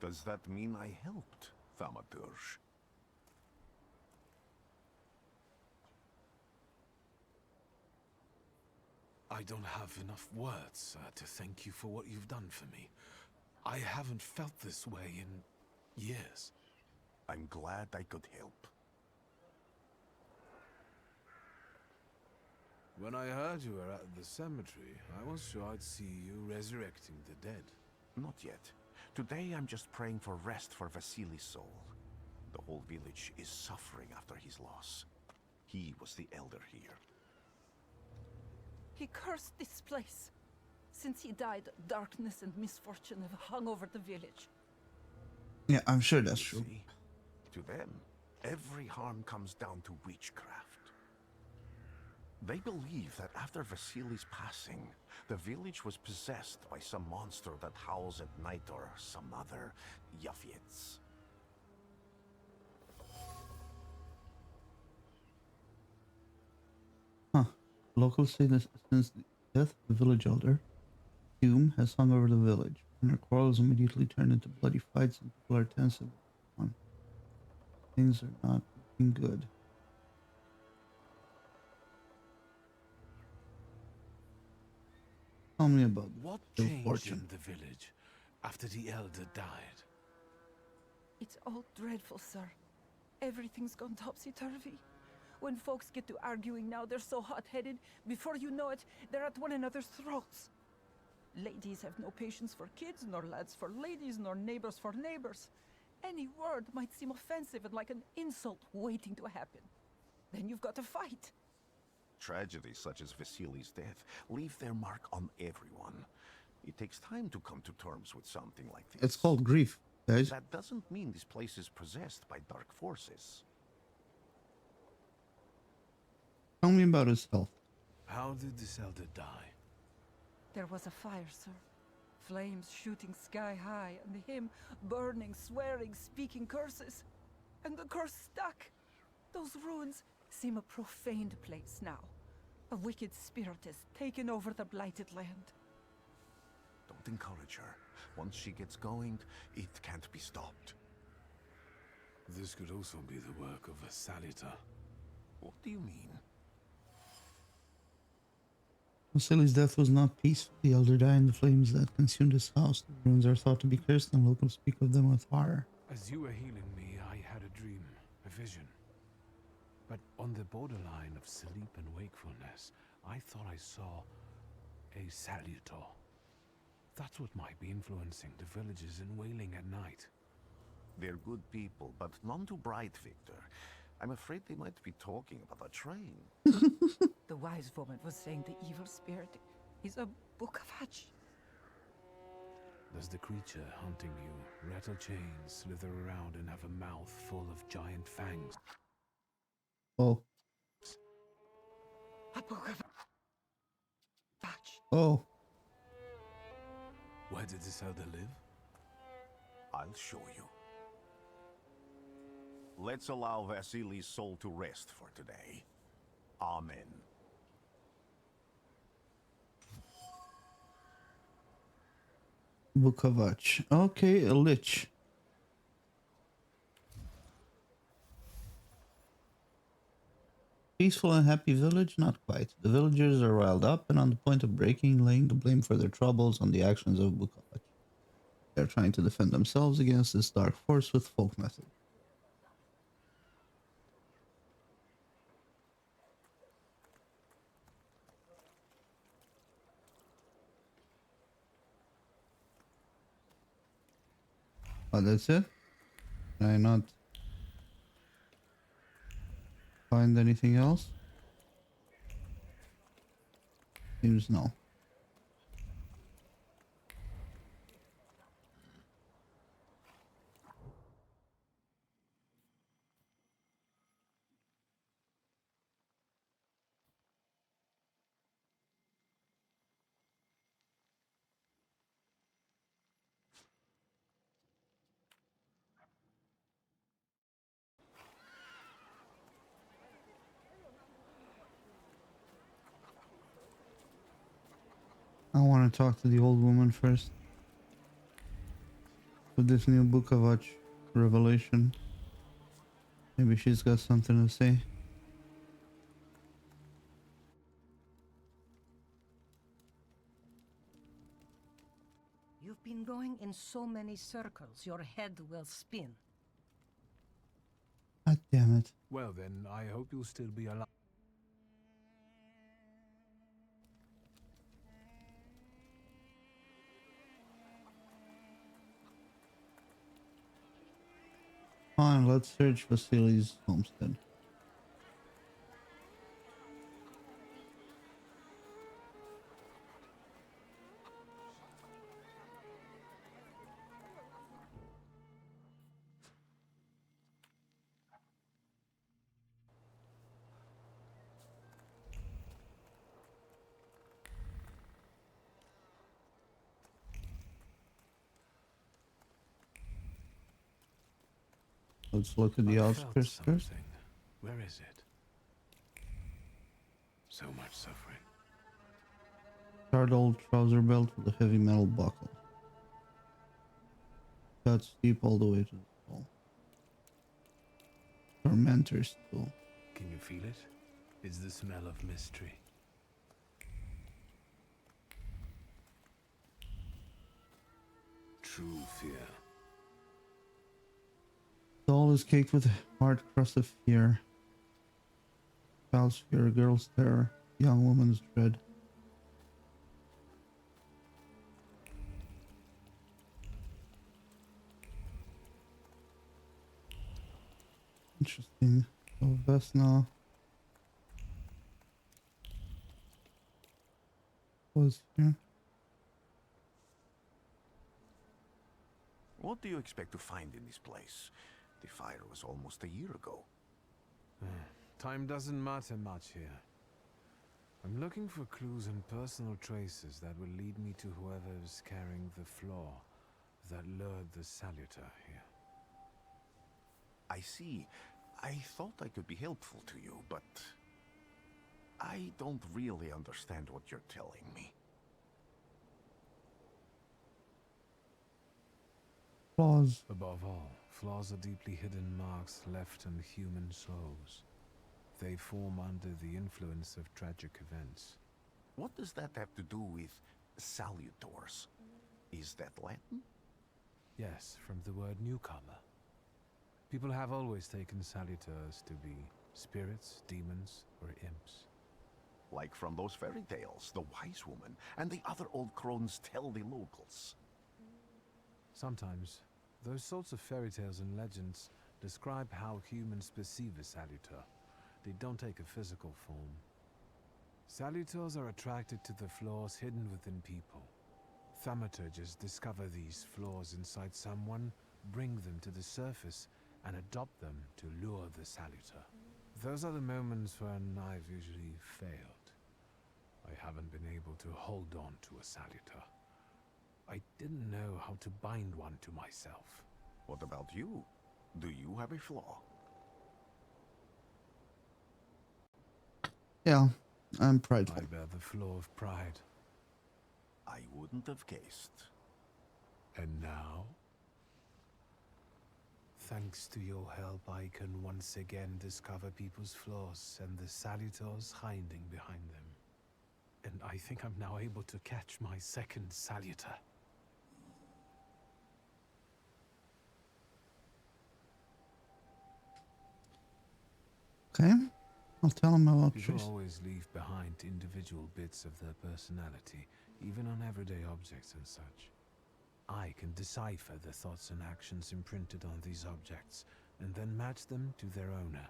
Speaker 6: Does that mean I helped, Thaumaturge?
Speaker 3: I don't have enough words to thank you for what you've done for me. I haven't felt this way in years.
Speaker 6: I'm glad I could help.
Speaker 3: When I heard you were at the cemetery, I was sure I'd see you resurrecting the dead.
Speaker 6: Not yet. Today I'm just praying for rest for Vasily's soul. The whole village is suffering after his loss. He was the elder here.
Speaker 9: He cursed this place. Since he died, darkness and misfortune have hung over the village.
Speaker 1: Yeah, I'm sure that's true.
Speaker 6: See, to them, every harm comes down to witchcraft. They believe that after Vasily's passing, the village was possessed by some monster that howls at night or some other Yafiets.
Speaker 1: Huh. Locals say that since the death of the village elder, doom has hung over the village, and their quarrels immediately turn into bloody fights and people are tense about one. Things are not looking good. Tell me about
Speaker 3: What
Speaker 1: the
Speaker 3: changed
Speaker 1: fortune.
Speaker 3: in the village after the elder died?
Speaker 9: It's all dreadful, sir. Everything's gone topsy-turvy. When folks get to arguing now, they're so hot-headed, before you know it, they're at one another's throats. Ladies have no patience for kids, nor lads for ladies, nor neighbors for neighbors. Any word might seem offensive and like an insult waiting to happen. Then you've got to fight.
Speaker 6: Tragedies such as Vasily's death leave their mark on everyone. It takes time to come to terms with something like this.
Speaker 1: It's called grief, guys.
Speaker 6: That doesn't mean this place is possessed by dark forces.
Speaker 1: Tell me about his health.
Speaker 3: How did this elder die?
Speaker 9: There was a fire, sir. Flames shooting sky high, and him burning, swearing, speaking curses. And the curse stuck. Those ruins, seem a profaned place now. A wicked spirit has taken over the blighted land.
Speaker 6: Don't encourage her. Once she gets going, it can't be stopped.
Speaker 3: This could also be the work of a Salita.
Speaker 6: What do you mean?
Speaker 1: Vasili's death was not peaceful. The elder died in the flames that consumed his house. The ruins are thought to be cursed, and locals speak of them with horror.
Speaker 3: As you were healing me, I had a dream, a vision. But on the borderline of sleep and wakefulness, I thought I saw a Salutor. That's what might be influencing the villagers in Wailing at night.
Speaker 6: They're good people, but none too bright, Victor. I'm afraid they might be talking about a train.
Speaker 9: The wise woman was saying the evil spirit is a book of hatch.
Speaker 3: Does the creature hunting you rattle chains, slither around, and have a mouth full of giant fangs?
Speaker 1: Oh.
Speaker 9: A book of hatch.
Speaker 1: Oh.
Speaker 3: Where did this elder live?
Speaker 6: I'll show you. Let's allow Vasili's soul to rest for today. Amen.
Speaker 1: Vukovac. Okay, a lich. Peaceful and happy village? Not quite. The villagers are riled up and on the point of breaking, laying the blame for their troubles on the actions of Vukovac. They are trying to defend themselves against this dark force with folk method. Oh, that's it? Can I not find anything else? Seems no. I want to talk to the old woman first. With this new Vukovac revelation. Maybe she's got something to say.
Speaker 12: You've been going in so many circles, your head will spin.
Speaker 1: God damn it.
Speaker 3: Well then, I hope you'll still be alive.
Speaker 1: Fine, let's search Vasili's homestead. Let's look at the outskirts first.
Speaker 3: Where is it? So much suffering.
Speaker 1: Charred old trouser belt with a heavy metal buckle. Cut steep all the way to the soul. Tormentor's tool.
Speaker 3: Can you feel it? It's the smell of mystery. True fear.
Speaker 1: Soul is caked with a hard crust of fear. Child's fear, girl's terror, young woman's dread. Interesting. So Vesna was here.
Speaker 6: What do you expect to find in this place? The fire was almost a year ago.
Speaker 3: Time doesn't matter much here. I'm looking for clues and personal traces that will lead me to whoever's carrying the flaw that lured the Salutor here.
Speaker 6: I see. I thought I could be helpful to you, but I don't really understand what you're telling me.
Speaker 1: Flaws.
Speaker 3: Above all, flaws are deeply hidden marks left in human souls. They form under the influence of tragic events.
Speaker 6: What does that have to do with salutors? Is that Latin?
Speaker 3: Yes, from the word newcomer. People have always taken salutors to be spirits, demons, or imps.
Speaker 6: Like from those fairy tales, the wise woman and the other old crones tell the locals.
Speaker 3: Sometimes, those sorts of fairy tales and legends describe how humans perceive a salutor. They don't take a physical form. Salutors are attracted to the flaws hidden within people. Thaumaturges discover these flaws inside someone, bring them to the surface, and adopt them to lure the salutor. Those are the moments when I've usually failed. I haven't been able to hold on to a salutor. I didn't know how to bind one to myself.
Speaker 6: What about you? Do you have a flaw?
Speaker 1: Yeah, I'm prideful.
Speaker 3: I bear the flaw of pride.
Speaker 6: I wouldn't have guessed.
Speaker 3: And now? Thanks to your help, I can once again discover people's flaws and the salutors hiding behind them. And I think I'm now able to catch my second salutor.
Speaker 1: Okay, I'll tell him about
Speaker 3: People
Speaker 1: Trace.
Speaker 3: always leave behind individual bits of their personality, even on everyday objects and such. I can decipher the thoughts and actions imprinted on these objects, and then match them to their owner.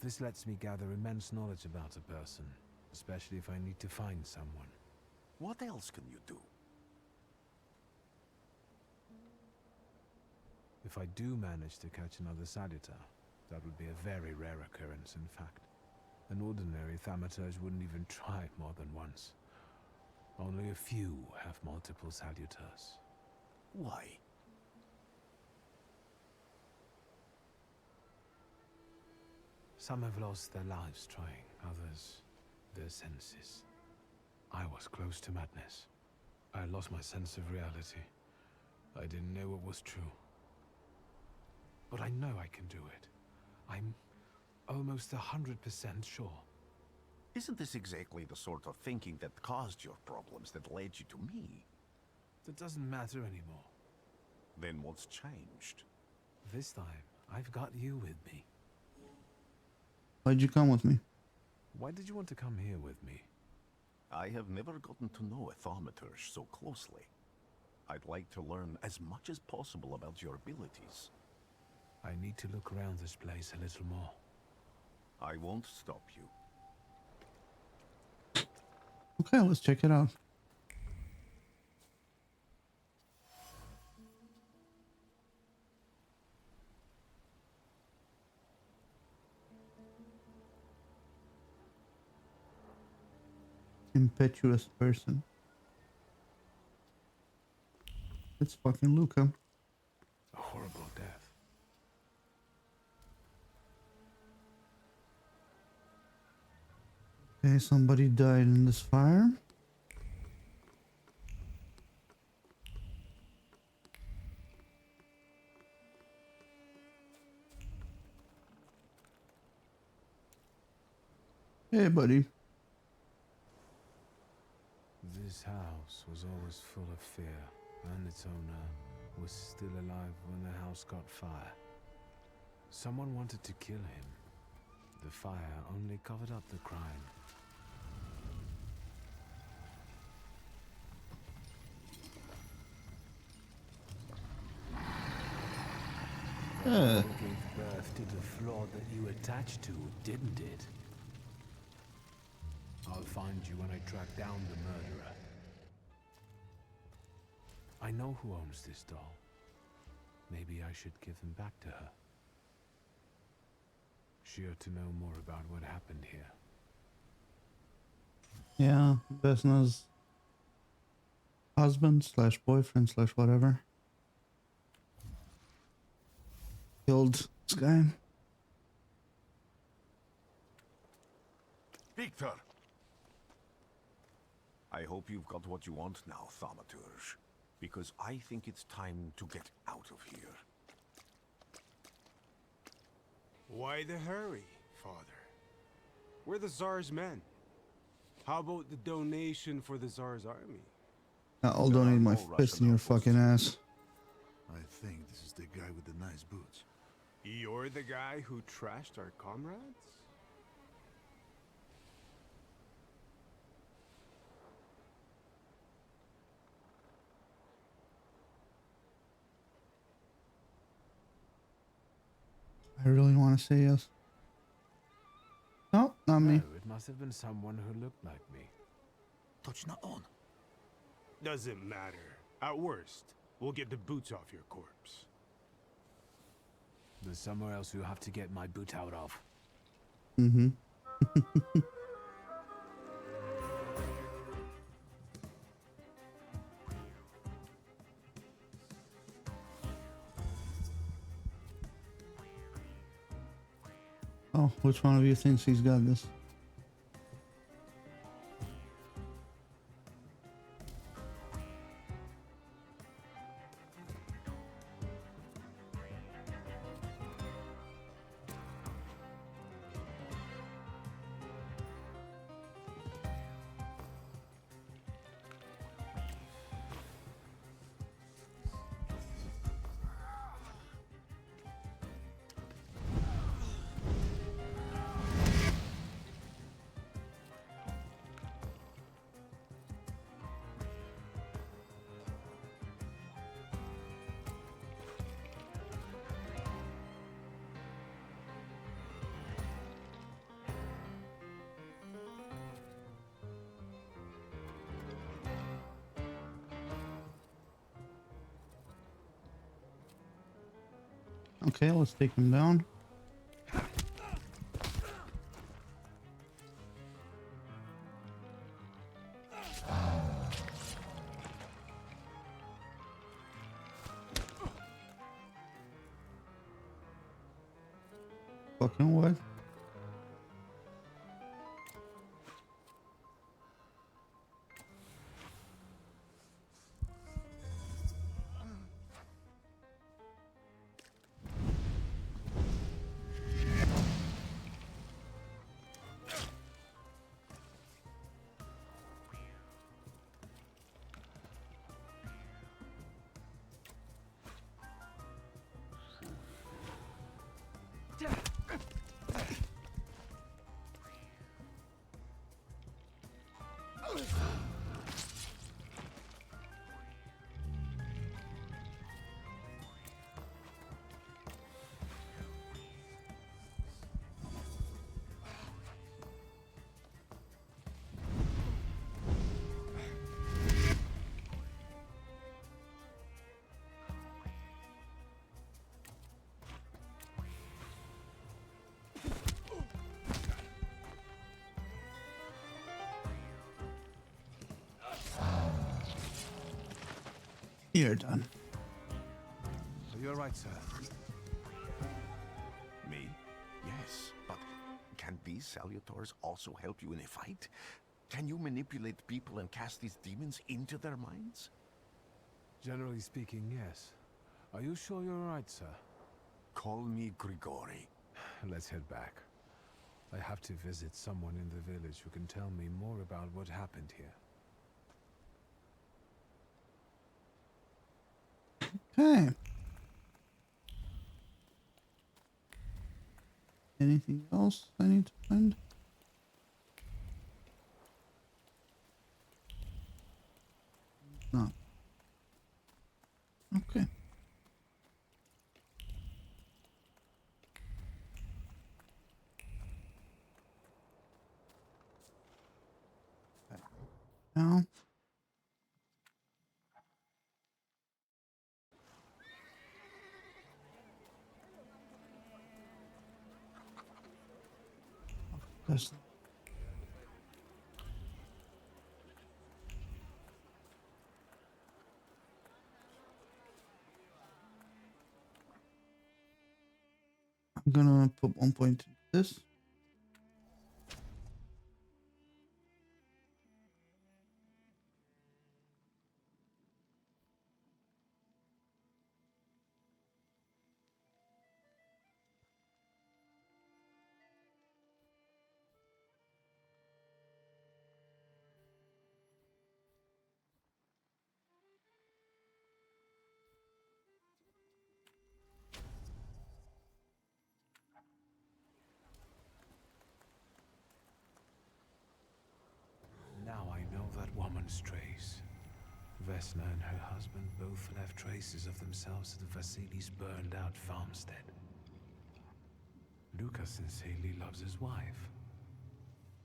Speaker 3: This lets me gather immense knowledge about a person, especially if I need to find someone.
Speaker 6: What else can you do?
Speaker 3: If I do manage to catch another salutor, that would be a very rare occurrence, in fact. An ordinary Thaumaturge wouldn't even try more than once. Only a few have multiple salutors.
Speaker 6: Why?
Speaker 3: Some have lost their lives trying, others their senses. I was close to madness. I lost my sense of reality. I didn't know what was true. But I know I can do it. I'm almost 100% sure.
Speaker 6: Isn't this exactly the sort of thinking that caused your problems that led you to me?
Speaker 3: That doesn't matter anymore.
Speaker 6: Then what's changed?
Speaker 3: This time, I've got you with me.
Speaker 1: Why'd you come with me?
Speaker 3: Why did you want to come here with me?
Speaker 6: I have never gotten to know a Thaumaturge so closely. I'd like to learn as much as possible about your abilities.
Speaker 3: I need to look around this place a little more.
Speaker 6: I won't stop you.
Speaker 1: Okay, let's check it out. Impetuous person. It's fucking Luca.
Speaker 3: A horrible death.
Speaker 1: Okay, somebody died in this fire. Hey, buddy.
Speaker 3: This house was always full of fear, and its owner was still alive when the house caught fire. Someone wanted to kill him. The fire only covered up the crime. It gave birth to the flaw that you attached to, didn't it? I'll find you when I track down the murderer. I know who owns this doll. Maybe I should give him back to her. She ought to know more about what happened here.
Speaker 1: Yeah, Vesna's husband slash boyfriend slash whatever killed this guy.
Speaker 6: Victor! I hope you've got what you want now, Thaumaturge. Because I think it's time to get out of here.
Speaker 13: Why the hurry, Father? We're the Tsar's men. How about the donation for the Tsar's army?
Speaker 1: I'll donate my fist in your fucking ass.
Speaker 14: I think this is the guy with the nice boots.
Speaker 13: You're the guy who trashed our comrades?
Speaker 1: I really want to say yes. No, not me.
Speaker 3: No, it must have been someone who looked like me.
Speaker 14: Touch not on.
Speaker 13: Doesn't matter. At worst, we'll get the boots off your corpse.
Speaker 3: There's somewhere else you have to get my boot out of.
Speaker 1: Mm-hmm. Oh, which one of you thinks he's got this? Okay, let's take him down. Fucking what? You're done.
Speaker 3: Are you alright, sir?
Speaker 6: Me? Yes, but can these salutors also help you in a fight? Can you manipulate people and cast these demons into their minds?
Speaker 3: Generally speaking, yes. Are you sure you're alright, sir?
Speaker 6: Call me Grigori.
Speaker 3: Let's head back. I have to visit someone in the village who can tell me more about what happened here.
Speaker 1: Okay. Anything else I need to find? No. Okay. Now. That's I'm gonna put 1 point into this.
Speaker 3: woman's trace. Vesna and her husband both left traces of themselves at Vasily's burned-out farmstead. Luca sincerely loves his wife.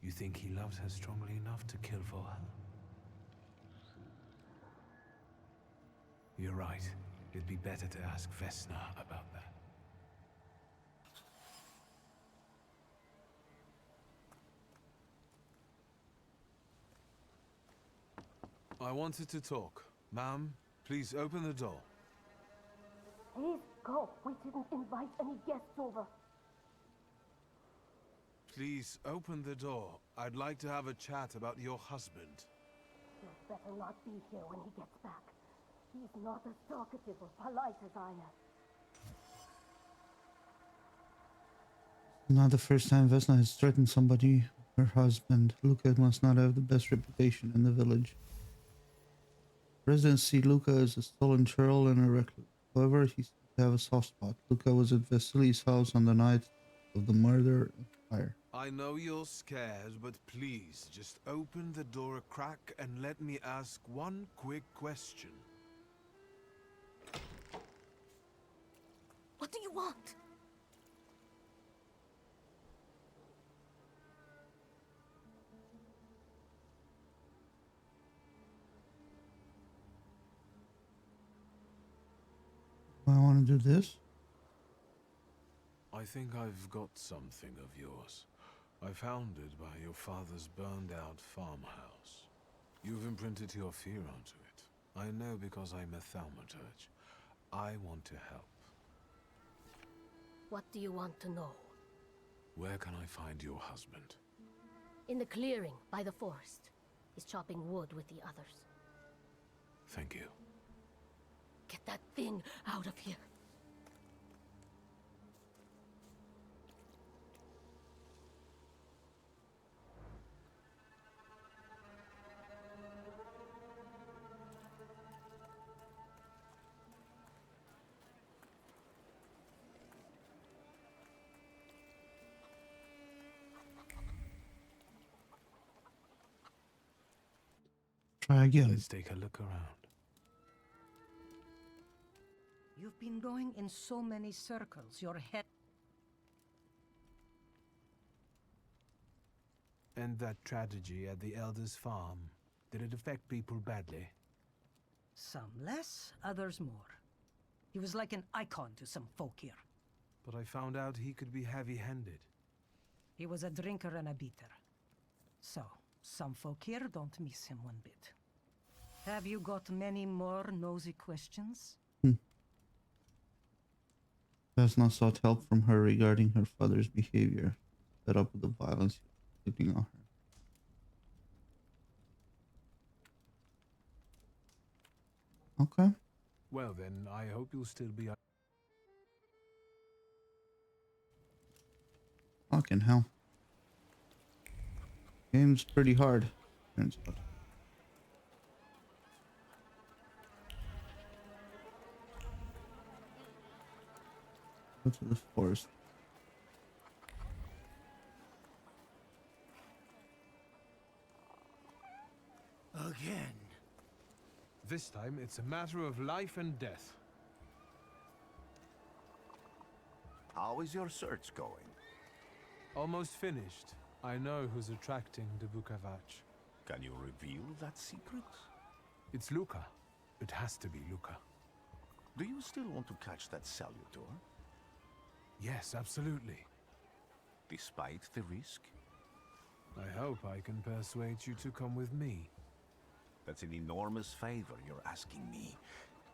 Speaker 3: You think he loves her strongly enough to kill for her? You're right. It'd be better to ask Vesna about that. I wanted to talk. Ma'am, please open the door.
Speaker 11: Please go. We didn't invite any guests over.
Speaker 3: Please open the door. I'd like to have a chat about your husband.
Speaker 11: You'd better not be here when he gets back. He's not as talkative or polite as I am.
Speaker 1: Not the first time Vesna has threatened somebody. Her husband, Luca, must not have the best reputation in the village. Residents see Luca as a stolen churl and a recluse. However, he seems to have a soft spot. Luca was at Vasily's house on the night of the murder and fire.
Speaker 3: I know you're scared, but please, just open the door a crack and let me ask one quick question.
Speaker 11: What do you want?
Speaker 1: I want to do this.
Speaker 3: I think I've got something of yours. I found it by your father's burned-out farmhouse. You've imprinted your fear onto it. I know because I'm a Thaumaturge. I want to help.
Speaker 11: What do you want to know?
Speaker 3: Where can I find your husband?
Speaker 11: In the clearing by the forest. He's chopping wood with the others.
Speaker 3: Thank you.
Speaker 11: Get that thing out of here.
Speaker 1: Try again.
Speaker 3: Let's take a look around.
Speaker 12: You've been going in so many circles, your head...
Speaker 3: And that tragedy at the Elder's farm, did it affect people badly?
Speaker 12: Some less, others more. He was like an icon to some folk here.
Speaker 3: But I found out he could be heavy-handed.
Speaker 12: He was a drinker and a beater. So, some folk here don't miss him one bit. Have you got many more nosy questions?
Speaker 1: Vesna sought help from her regarding her father's behavior, fed up with the violence inflicting on her. Okay.
Speaker 3: Well then, I hope you'll still be...
Speaker 1: Fucking hell. Game's pretty hard, turns out. Go to the forest.
Speaker 5: Again.
Speaker 3: This time, it's a matter of life and death.
Speaker 6: How is your search going?
Speaker 3: Almost finished. I know who's attracting the Bukavach.
Speaker 6: Can you reveal that secret?
Speaker 3: It's Luca. It has to be Luca.
Speaker 6: Do you still want to catch that Salutor?
Speaker 3: Yes, absolutely.
Speaker 6: Despite the risk?
Speaker 3: I hope I can persuade you to come with me.
Speaker 6: That's an enormous favor you're asking me.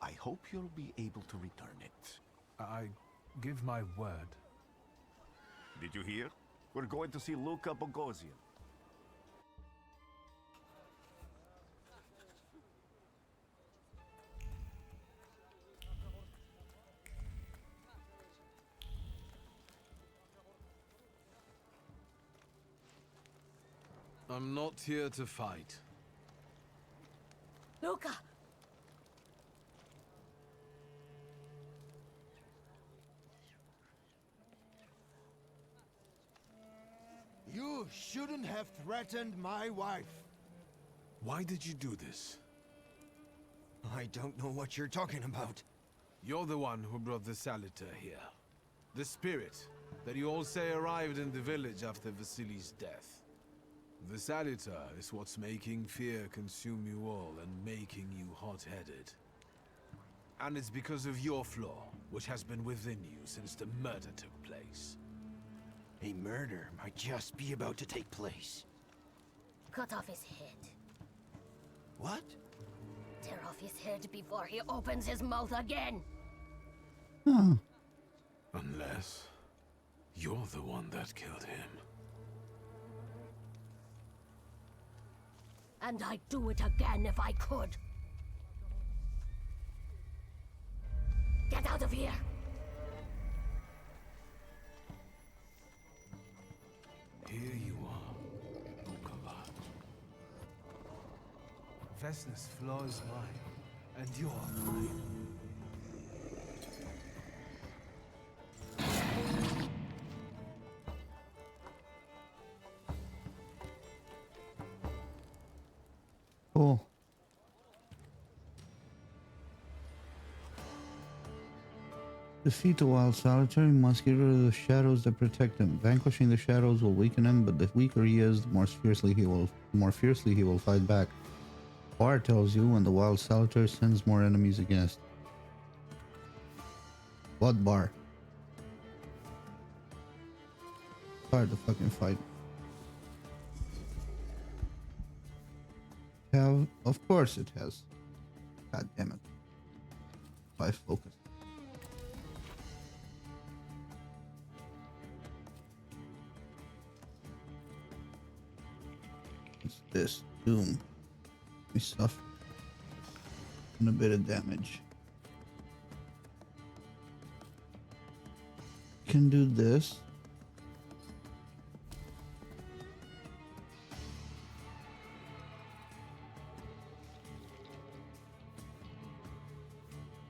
Speaker 6: I hope you'll be able to return it.
Speaker 3: I give my word.
Speaker 6: Did you hear? We're going to see Luca Bogosian.
Speaker 3: I'm not here to fight.
Speaker 11: Luca!
Speaker 15: You shouldn't have threatened my wife.
Speaker 3: Why did you do this?
Speaker 7: I don't know what you're talking about.
Speaker 3: You're the one who brought the Saliter here. The spirit that you all say arrived in the village after Vasily's death. The Saliter is what's making fear consume you all and making you hot-headed. And it's because of your flaw, which has been within you since the murder took place.
Speaker 7: A murder might just be about to take place.
Speaker 11: Cut off his head.
Speaker 7: What?
Speaker 11: Tear off his head before he opens his mouth again.
Speaker 1: Oh.
Speaker 3: Unless you're the one that killed him.
Speaker 11: And I'd do it again if I could. Get out of here!
Speaker 3: Here you are, Bukovac. Vesna's flaw is mine, and you're mine.
Speaker 1: Cool. Defeat the wild solitary, must get rid of the shadows that protect him. Vanquishing the shadows will weaken him, but the weaker he is, the more fiercely he will fight back. Bar tells you when the wild solitary sends more enemies against. What bar? Start the fucking fight. Of course it has. God damn it. Why focus? What's this? Doom. We suffer. And a bit of damage. Can do this.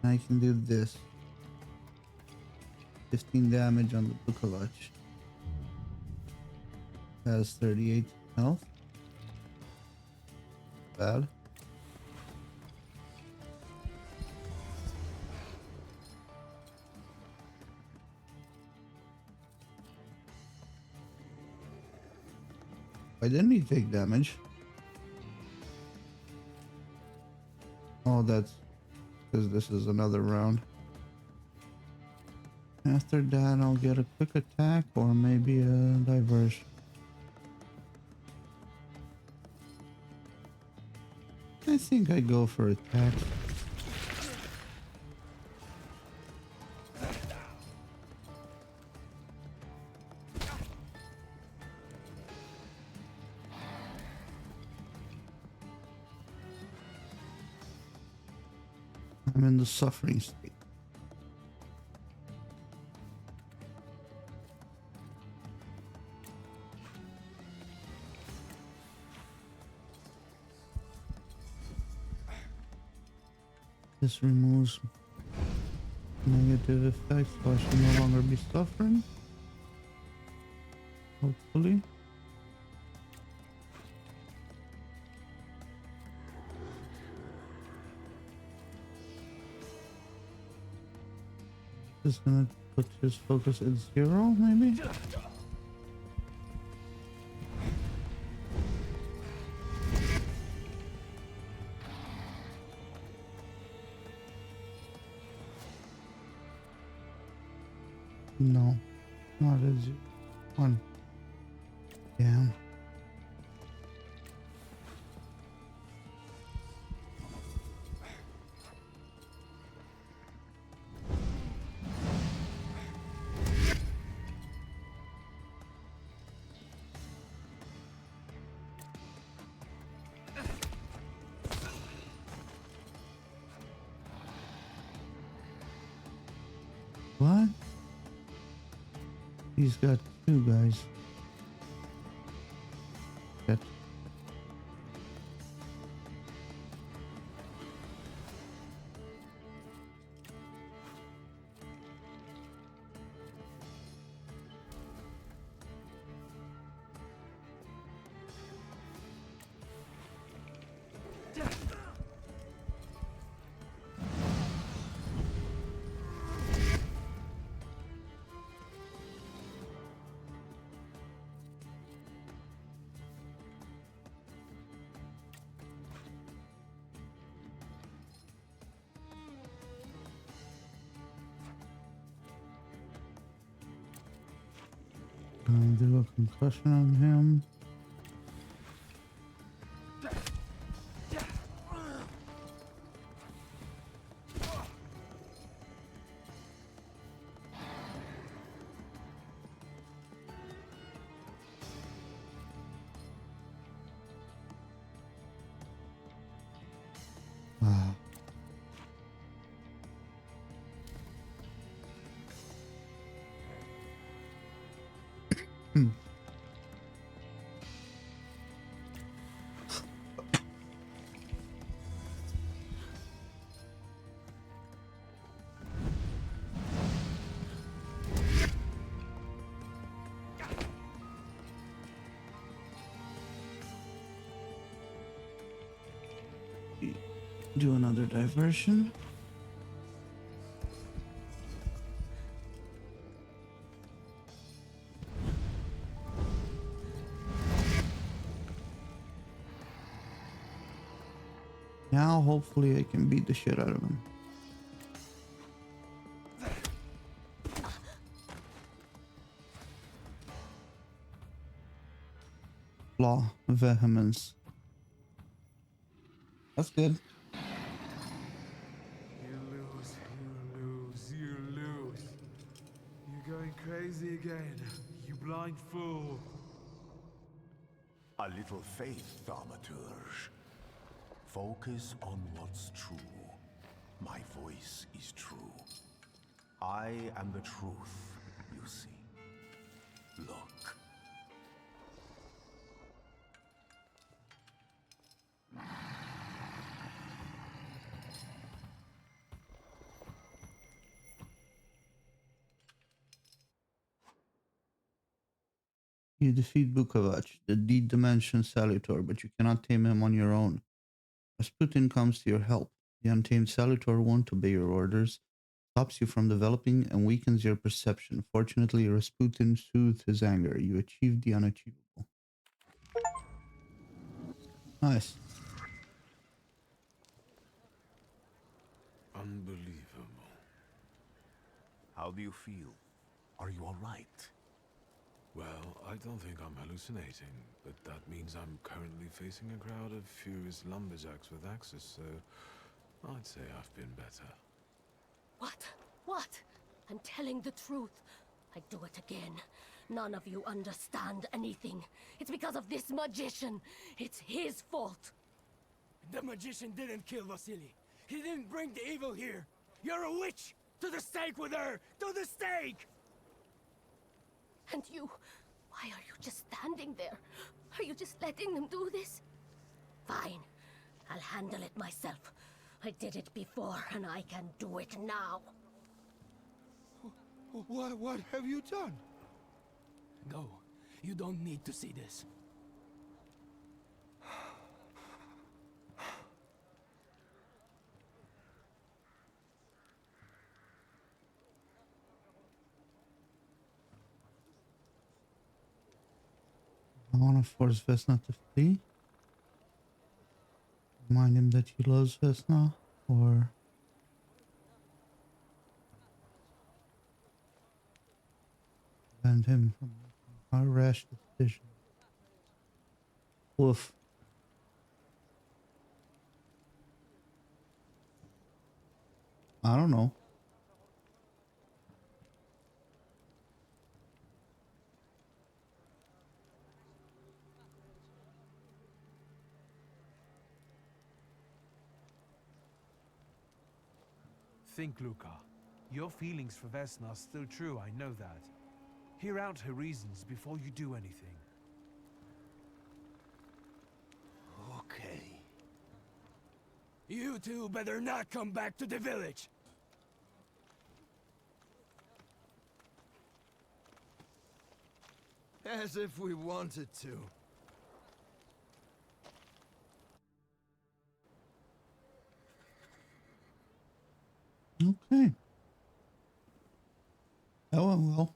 Speaker 1: I can do this. 15 damage on the Bukovac. Has 38 health. Bad. Why didn't he take damage? Oh, that's because this is another round. After that, I'll get a quick attack or maybe a diversion. I think I go for attack. I'm in the suffering state. This removes negative effects, so I should no longer be suffering. Hopefully. Just gonna put his focus at 0, maybe? No, not at 0. 1. Damn. What? He's got 2 guys. Shit. Do a concussion on him. Ah. Hmm. Do another diversion. Now, hopefully, I can beat the shit out of him. Law, vehemence. That's good.
Speaker 3: You lose. You're going crazy again, you blind fool.
Speaker 6: A little faith, Thaumaturge. Focus on what's true. My voice is true. I am the truth, you see. Look.
Speaker 1: You defeat Bukovac, the D-Dimension Salutor, but you cannot tame him on your own. Rasputin comes to your help. The untamed Salutor won't obey your orders, stops you from developing, and weakens your perception. Fortunately, Rasputin soothed his anger. You achieved the unachievable. Nice.
Speaker 3: Unbelievable.
Speaker 6: How do you feel? Are you all right?
Speaker 3: Well, I don't think I'm hallucinating, but that means I'm currently facing a crowd of furious lumberjacks with axes, so I'd say I've been better.
Speaker 11: What? What? I'm telling the truth. I do it again. None of you understand anything. It's because of this magician. It's his fault.
Speaker 5: The magician didn't kill Vasily. He didn't bring the evil here. You're a witch! To the stake with her! To the stake!
Speaker 11: And you... why are you just standing there? Are you just letting them do this? Fine. I'll handle it myself. I did it before, and I can do it now.
Speaker 5: What have you done? Go. You don't need to see this.
Speaker 1: I want to force Vesna to flee. Remind him that he loves Vesna, or prevent him from making a rash decision. Woof. I don't know.
Speaker 3: Think, Luca. Your feelings for Vesna are still true, I know that. Hear out her reasons before you do anything.
Speaker 5: Okay. You two better not come back to the village! As if we wanted to.
Speaker 1: Okay. That went well.